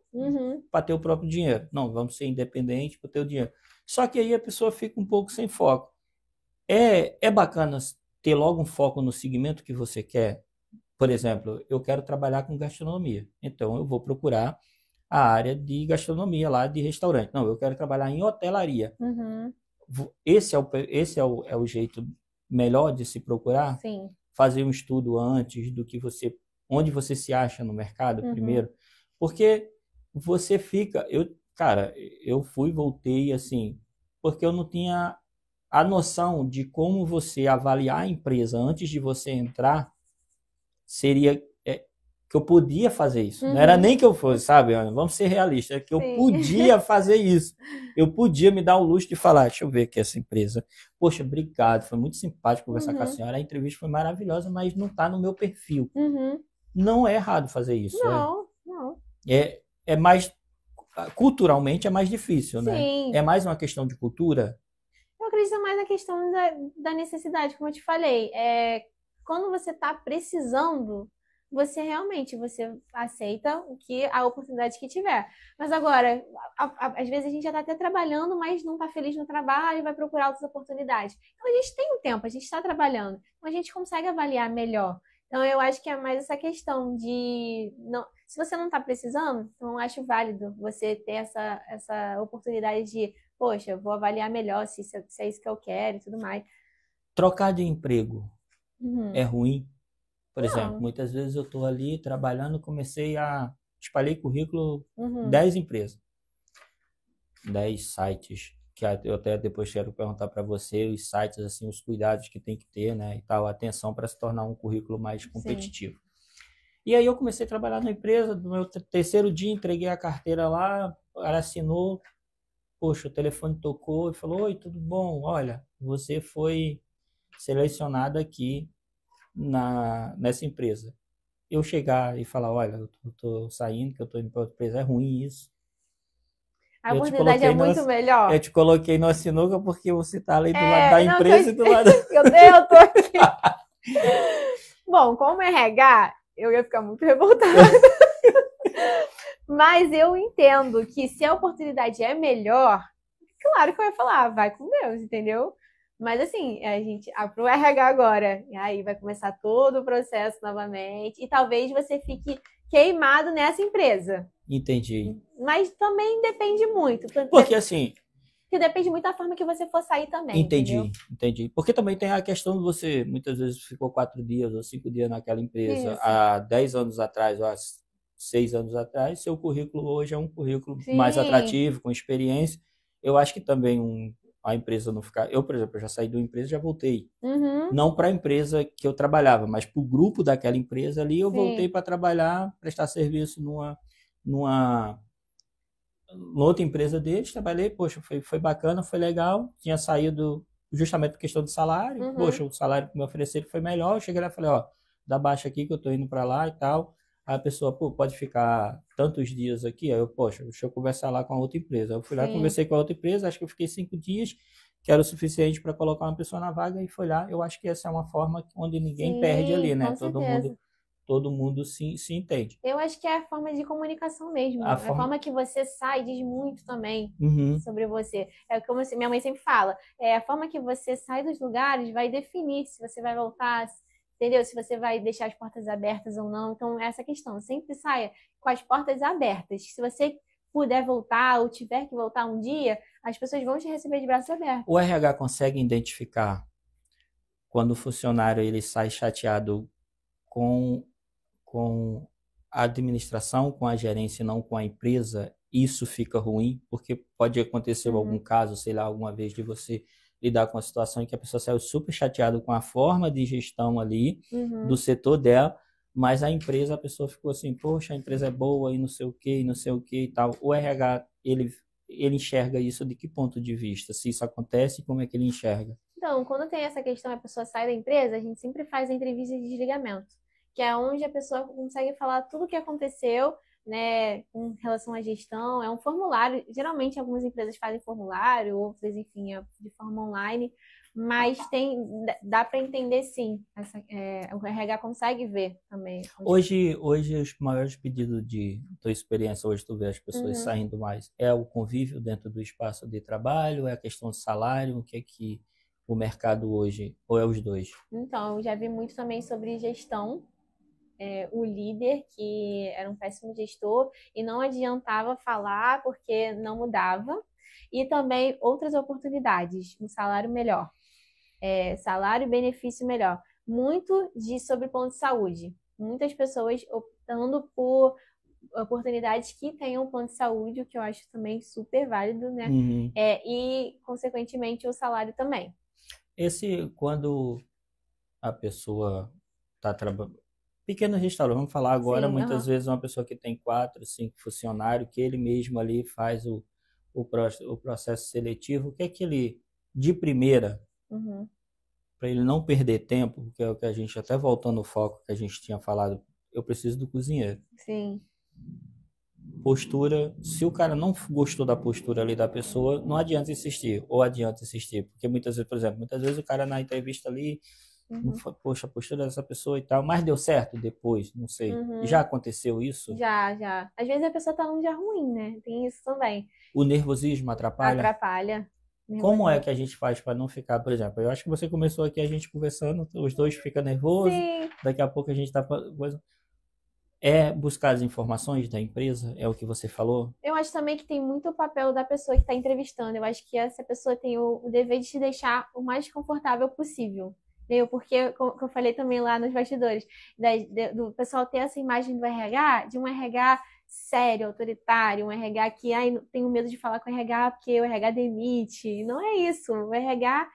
para ter o próprio dinheiro. Não, vamos ser independentes para ter o dinheiro. Só que aí a pessoa fica um pouco sem foco. É bacana ter logo um foco no segmento que você quer. Por exemplo, eu quero trabalhar com gastronomia, então eu vou procurar a área de gastronomia lá de restaurante. Não, eu quero trabalhar em hotelaria. Esse é o jeito melhor de se procurar? Sim. Fazer um estudo antes do que onde você se acha no mercado primeiro, porque você fica, eu fui e voltei assim, porque eu não tinha a noção de como você avaliar a empresa antes de você entrar, seria que eu podia fazer isso. Não era nem que eu fosse, sabe? Vamos ser realistas, é que eu podia fazer isso. Eu podia me dar o luxo de falar, deixa eu ver aqui essa empresa. Poxa, obrigado, foi muito simpático conversar com a senhora, a entrevista foi maravilhosa, mas não está no meu perfil. Não é errado fazer isso. Não. É mais, culturalmente é mais difícil, né? Sim. É mais uma questão de cultura. Eu acredito mais na questão da necessidade, como eu te falei. Quando você está precisando, você realmente aceita a oportunidade que tiver. Mas agora, às vezes a gente já está até trabalhando, mas não está feliz no trabalho e vai procurar outras oportunidades. Então a gente tem um tempo, a gente está trabalhando, então a gente consegue avaliar melhor. Então eu acho que é mais essa questão de... Não, se você não está precisando, então eu acho válido você ter essa oportunidade de, poxa, eu vou avaliar melhor se é isso que eu quero e tudo mais. Trocar de emprego é ruim? Por exemplo, muitas vezes eu estou ali trabalhando, espalhei currículo 10 empresas, 10 sites, que eu até depois quero perguntar para você, os sites, assim, os cuidados que tem que ter, né, e tal, atenção para se tornar um currículo mais competitivo. E aí eu comecei a trabalhar na empresa, no meu terceiro dia entreguei a carteira lá, ela assinou, poxa, o telefone tocou e falou, oi, tudo bom? Olha, você foi selecionado aqui nessa empresa. Eu chegar e falar, olha, eu tô saindo, que eu tô indo para outra empresa, é ruim isso. A oportunidade é muito melhor. Eu te coloquei na sinuca porque você tá ali do lado da empresa e do lado... Eu tô aqui. Bom, como RH, eu ia ficar muito revoltada. Mas eu entendo que se a oportunidade é melhor, claro que eu ia falar, vai com Deus, entendeu? Mas assim, pro RH agora, e aí vai começar todo o processo novamente, e talvez você fique queimado nessa empresa. Entendi. Mas também depende muito. Porque assim... Porque depende muito da forma que você for sair também, Entendi. Porque também tem a questão de você, muitas vezes, ficou 4 dias ou 5 dias naquela empresa. Isso. Há 10 anos atrás, ou há 6 anos atrás, seu currículo hoje é um currículo mais atrativo, com experiência. Eu acho que também a empresa não ficar... Eu, por exemplo, já saí de uma empresa e já voltei. Não para a empresa que eu trabalhava, mas para o grupo daquela empresa ali, eu voltei para trabalhar, prestar serviço numa outra empresa deles, trabalhei, poxa, foi bacana, foi legal, tinha saído justamente por questão de salário. Uhum. Poxa, o salário que me ofereceram foi melhor. Eu cheguei lá e falei, ó, dá baixa aqui que eu tô indo para lá e tal. Aí a pessoa, pô, pode ficar tantos dias aqui? Aí eu, poxa, deixa eu conversar lá com a outra empresa. Eu fui lá, Sim. conversei com a outra empresa, acho que eu fiquei 5 dias, que era o suficiente para colocar uma pessoa na vaga e foi lá. Eu acho que essa é uma forma onde ninguém perde ali, Sim, né? com certeza. Todo mundo se entende. Eu acho que é a forma de comunicação A mesmo. A forma. forma que você sai diz muito também Uhum. sobre você. É como minha mãe sempre fala, a forma que você sai dos lugares vai definir se você vai voltar, entendeu? Se você vai deixar as portas abertas ou não. Então, essa questão, sempre saia com as portas abertas. Se você puder voltar ou tiver que voltar um dia, as pessoas vão te receber de braços abertos. O RH consegue identificar quando o funcionário ele sai chateado com, com a administração, com a gerência, não com a empresa, isso fica ruim, porque pode acontecer algum Uhum. caso, sei lá, alguma vez de você lidar com a situação em que a pessoa saiu super chateada com a forma de gestão ali do Uhum. setor dela, mas a empresa, a pessoa ficou assim, poxa, a empresa é boa e não sei o que, e não sei o que e tal. O RH, ele enxerga isso de que ponto de vista? Se isso acontece, como é que ele enxerga? Então, quando tem essa questão, a pessoa sai da empresa, a gente sempre faz a entrevista de desligamento, que é onde a pessoa consegue falar tudo o que aconteceu, né, com relação à gestão. É um formulário, geralmente algumas empresas fazem formulário, outras, enfim, é de forma online, mas dá para entender sim, o RH consegue ver também. Hoje os maiores pedidos de tua experiência, hoje tu vê as pessoas Uhum. saindo mais, é o convívio dentro do espaço de trabalho, é a questão de salário, o que é que o mercado hoje, ou é os dois? Então, eu já vi muito também sobre gestão, o líder, que era um péssimo gestor, e não adiantava falar porque não mudava. E também outras oportunidades, um salário melhor, salário e benefício melhor. Muito sobre plano de saúde. Muitas pessoas optando por oportunidades que tenham plano de saúde, o que eu acho também super válido, né? Uhum. E, consequentemente, o salário também. Quando a pessoa está trabalhando, pequeno restaurante, vamos falar agora, Sim, muitas aham. vezes uma pessoa que tem 4, 5 funcionários, que ele mesmo ali faz o processo seletivo, o que é que ele, de primeira, Uhum. para ele não perder tempo, porque é o que a gente, até voltando ao foco que a gente tinha falado, eu preciso do cozinheiro. Sim. Postura, se o cara não gostou da postura ali da pessoa, não adianta insistir, ou adianta insistir, porque muitas vezes, por exemplo, muitas vezes o cara na entrevista ali, não Uhum. foi, poxa, a postura dessa pessoa e tal, mas deu certo depois, não sei. Já Uhum. aconteceu isso? Já, já. Às vezes a pessoa tá num dia ruim, né? Tem isso também. O nervosismo atrapalha? Atrapalha. Como é Nervosismo. que a gente faz para não ficar, por exemplo, eu acho que você começou aqui a gente conversando, os dois ficam nervosos, Sim, daqui a pouco a gente está. É buscar as informações da empresa, é o que você falou? eu acho também que tem muito o papel da pessoa que está entrevistando. Eu acho que essa pessoa tem o dever de te deixar o mais confortável possível. Entendeu? Porque, como eu falei também lá nos bastidores, do pessoal ter essa imagem do RH, de um RH sério, autoritário, um RH que, ai, tenho medo de falar com o RH porque o RH demite. Não é isso. O RH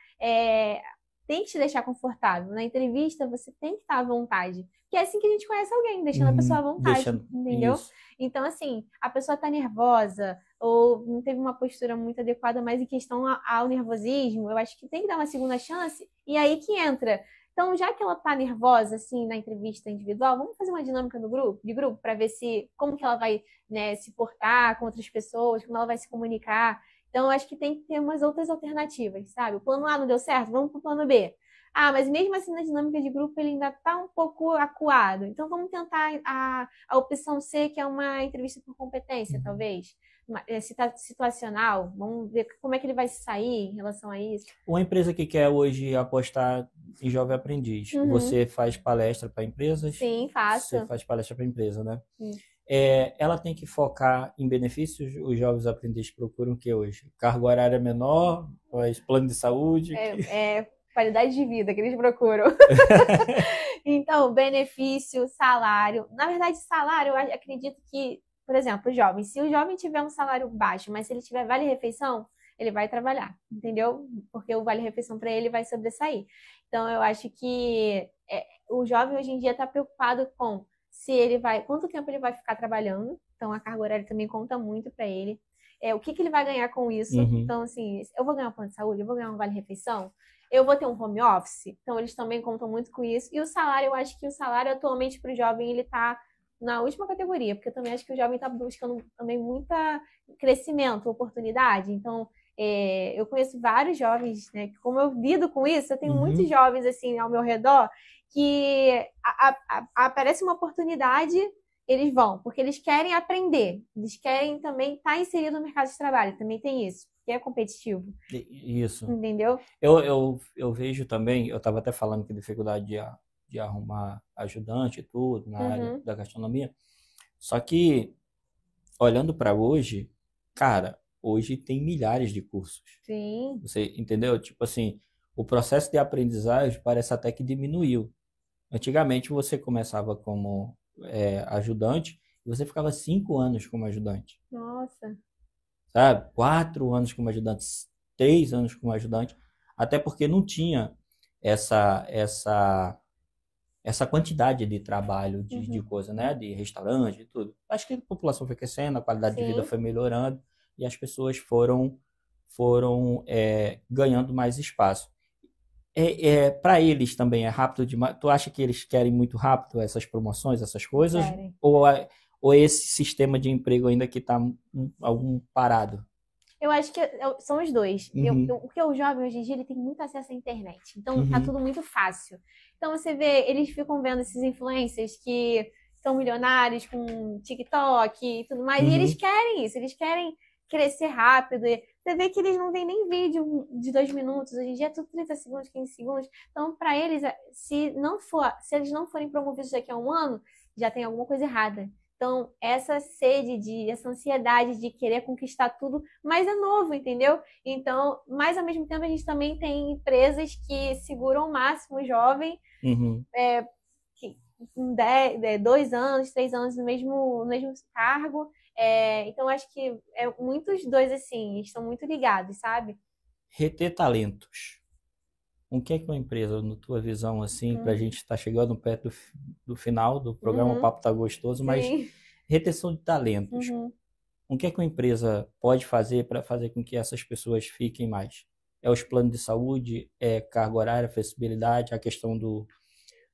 tem que te deixar confortável. Na entrevista, você tem que estar à vontade. Que é assim que a gente conhece alguém, deixando a pessoa à vontade, Deixa entendeu? isso. Então, assim, a pessoa tá nervosa ou não teve uma postura muito adequada, mas em questão ao nervosismo, eu acho que tem que dar uma segunda chance e aí que entra. Então, já que ela tá nervosa, assim, na entrevista individual, vamos fazer uma dinâmica de grupo, para ver como que ela vai, né, se portar com outras pessoas, como ela vai se comunicar. Então, eu acho que tem que ter umas outras alternativas, sabe? O plano A não deu certo, vamos pro plano B. Ah, mas mesmo assim na dinâmica de grupo ele ainda está um pouco acuado. Então vamos tentar a opção C, que é uma entrevista por competência, talvez. Situacional. Vamos ver como é que ele vai se sair em relação a isso. Uma empresa que quer hoje apostar em jovem aprendiz, Uhum. você faz palestra para empresas? Sim, Você faço. faz palestra para empresa, né? Sim. Ela tem que focar em benefícios. Os jovens aprendizes procuram o que hoje? Carga horária menor, mas plano de saúde? Qualidade de vida que eles procuram. Então, benefício, salário. Na verdade, salário, eu acredito que, por exemplo, o jovem. Se o jovem tiver um salário baixo, mas se ele tiver vale-refeição, ele vai trabalhar, entendeu? Porque o vale-refeição para ele vai sobressair. Então, eu acho que o jovem hoje em dia está preocupado com se ele vai, quanto tempo ele vai ficar trabalhando. Então, a carga horária também conta muito para ele. o que ele vai ganhar com isso. Uhum. Então, assim, eu vou ganhar um plano de saúde, eu vou ganhar um vale-refeição, eu vou ter um home office. Então, eles também contam muito com isso. E o salário, eu acho que o salário atualmente para o jovem, ele tá na última categoria, porque eu também acho que o jovem está buscando também muita crescimento, oportunidade. Então, eu conheço vários jovens, né, que como eu lido com isso, eu tenho muitos jovens, assim, ao meu redor, que aparece uma oportunidade, eles vão, porque eles querem aprender, eles querem também estar inserido no mercado de trabalho, também tem isso, porque é competitivo. Isso. Entendeu? Eu vejo também, eu estava até falando que dificuldade de arrumar ajudante e tudo na área da gastronomia, só que, olhando para hoje, cara, hoje tem milhares de cursos. Sim. Você entendeu? Tipo assim, o processo de aprendizagem parece até que diminuiu. Antigamente você começava como ajudante e você ficava 5 anos como ajudante. Nossa. Sabe? 4 anos como ajudante, 3 anos como ajudante, até porque não tinha essa quantidade de trabalho, de coisa, né? De restaurante e tudo. Acho que a população foi crescendo, a qualidade de vida foi melhorando e as pessoas foram ganhando mais espaço. Para eles também é rápido demais. Tu acha que eles querem muito rápido essas promoções, essas coisas? Querem. Ou esse sistema de emprego ainda que está algum parado? Eu acho que são os dois. Porque o jovem hoje em dia ele tem muito acesso à internet. Então tá tudo muito fácil. Então você vê, eles ficam vendo esses influencers que são milionários com TikTok e tudo mais. E eles querem isso, eles querem crescer rápido. Você vê que eles não veem nem vídeo de 2 minutos. Hoje em dia é tudo 30 segundos, 15 segundos. Então, para eles, se eles não forem promovidos daqui a um ano, já tem alguma coisa errada. Então, essa sede, essa ansiedade de querer conquistar tudo, mas é novo, entendeu? Então, mas ao mesmo tempo a gente também tem empresas que seguram ao máximo o jovem, que 2 anos, 3 anos no mesmo cargo. Então, acho que muitos dois, assim, estão muito ligados, sabe? Reter talentos. O que é uma empresa, na tua visão, assim, para a gente estar chegando perto do final do programa, o papo tá gostoso, mas retenção de talentos. O que é que uma empresa pode fazer para fazer com que essas pessoas fiquem mais? É os planos de saúde, é carga horária, flexibilidade, a questão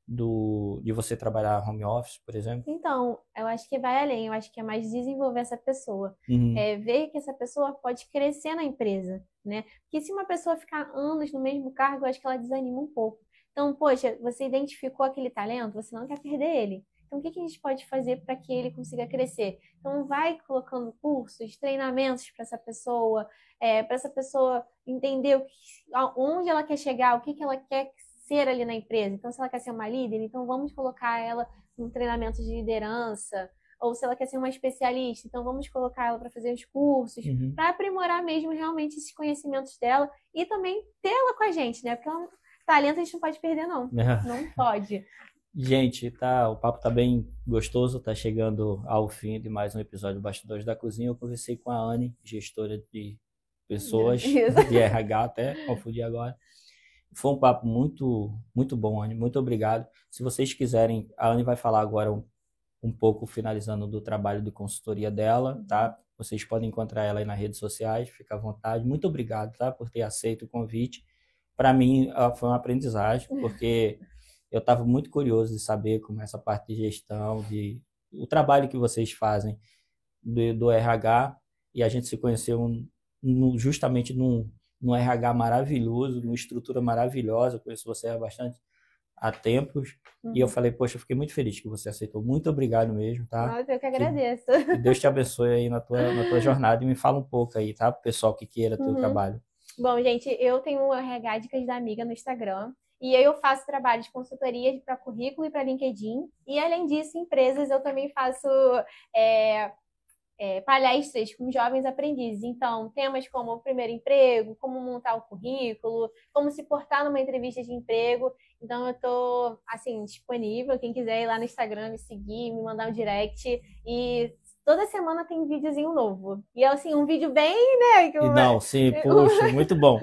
de você trabalhar home office, por exemplo? Então, eu acho que vai além, eu acho que é mais desenvolver essa pessoa, ver que essa pessoa pode crescer na empresa, né? Porque se uma pessoa ficar anos no mesmo cargo, eu acho que ela desanima um pouco. Então, poxa, você identificou aquele talento, você não quer perder ele. Então, o que a gente pode fazer para que ele consiga crescer? Então, vai colocando cursos, treinamentos para essa pessoa entender onde ela quer chegar, o que ela quer ser ali na empresa. Então, se ela quer ser uma líder, então vamos colocar ela em treinamento de liderança. Ou se ela quer ser uma especialista, então vamos colocar ela para fazer os cursos, para aprimorar mesmo realmente esses conhecimentos dela e também tê-la com a gente, né? Porque talento a gente não pode perder, não. Não pode. Gente, o papo tá bem gostoso, tá chegando ao fim de mais um episódio do Bastidores da Cozinha. Eu conversei com a Anne, gestora de pessoas, de RH, até confundi agora. Foi um papo muito, muito bom, Anne. Muito obrigado. Se vocês quiserem, a Anne vai falar agora um pouco finalizando do trabalho de consultoria dela, tá? Vocês podem encontrar ela aí nas redes sociais, fica à vontade. Muito obrigado, tá? Por ter aceito o convite. Para mim, foi uma aprendizagem, porque eu estava muito curioso de saber como essa parte de gestão, o trabalho que vocês fazem do RH, e a gente se conheceu justamente num RH maravilhoso, numa estrutura maravilhosa. Eu conheço você há tempos, e eu falei, poxa, eu fiquei muito feliz que você aceitou. Muito obrigado mesmo, tá? Nossa, eu que agradeço. Que Deus te abençoe aí na tua jornada, e me fala um pouco aí, tá? Pro pessoal que queira teu trabalho. Bom, gente, eu tenho o RH Dicas da Amiga no Instagram, e aí eu faço trabalho de consultoria para currículo e para LinkedIn, e além disso, empresas, eu também faço palestras com jovens aprendizes. Então, temas como o primeiro emprego, como montar o currículo, como se portar numa entrevista de emprego. Então, eu tô, assim, disponível. Quem quiser ir lá no Instagram, me seguir, me mandar um direct. E toda semana tem um videozinho novo. E é, assim, um vídeo bem, né? Não, sim, puxa, muito bom.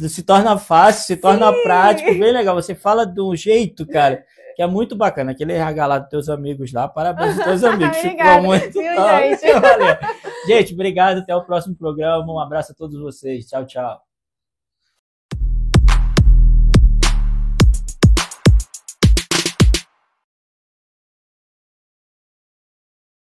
Se torna fácil, se torna prático, bem legal. Você fala de um jeito, cara, que é muito bacana. Aquele RH lá dos teus amigos lá, parabéns aos teus amigos. Obrigada, ficou muito viu, gente? Valeu. Gente, obrigado. Até o próximo programa. Um abraço a todos vocês. Tchau, tchau.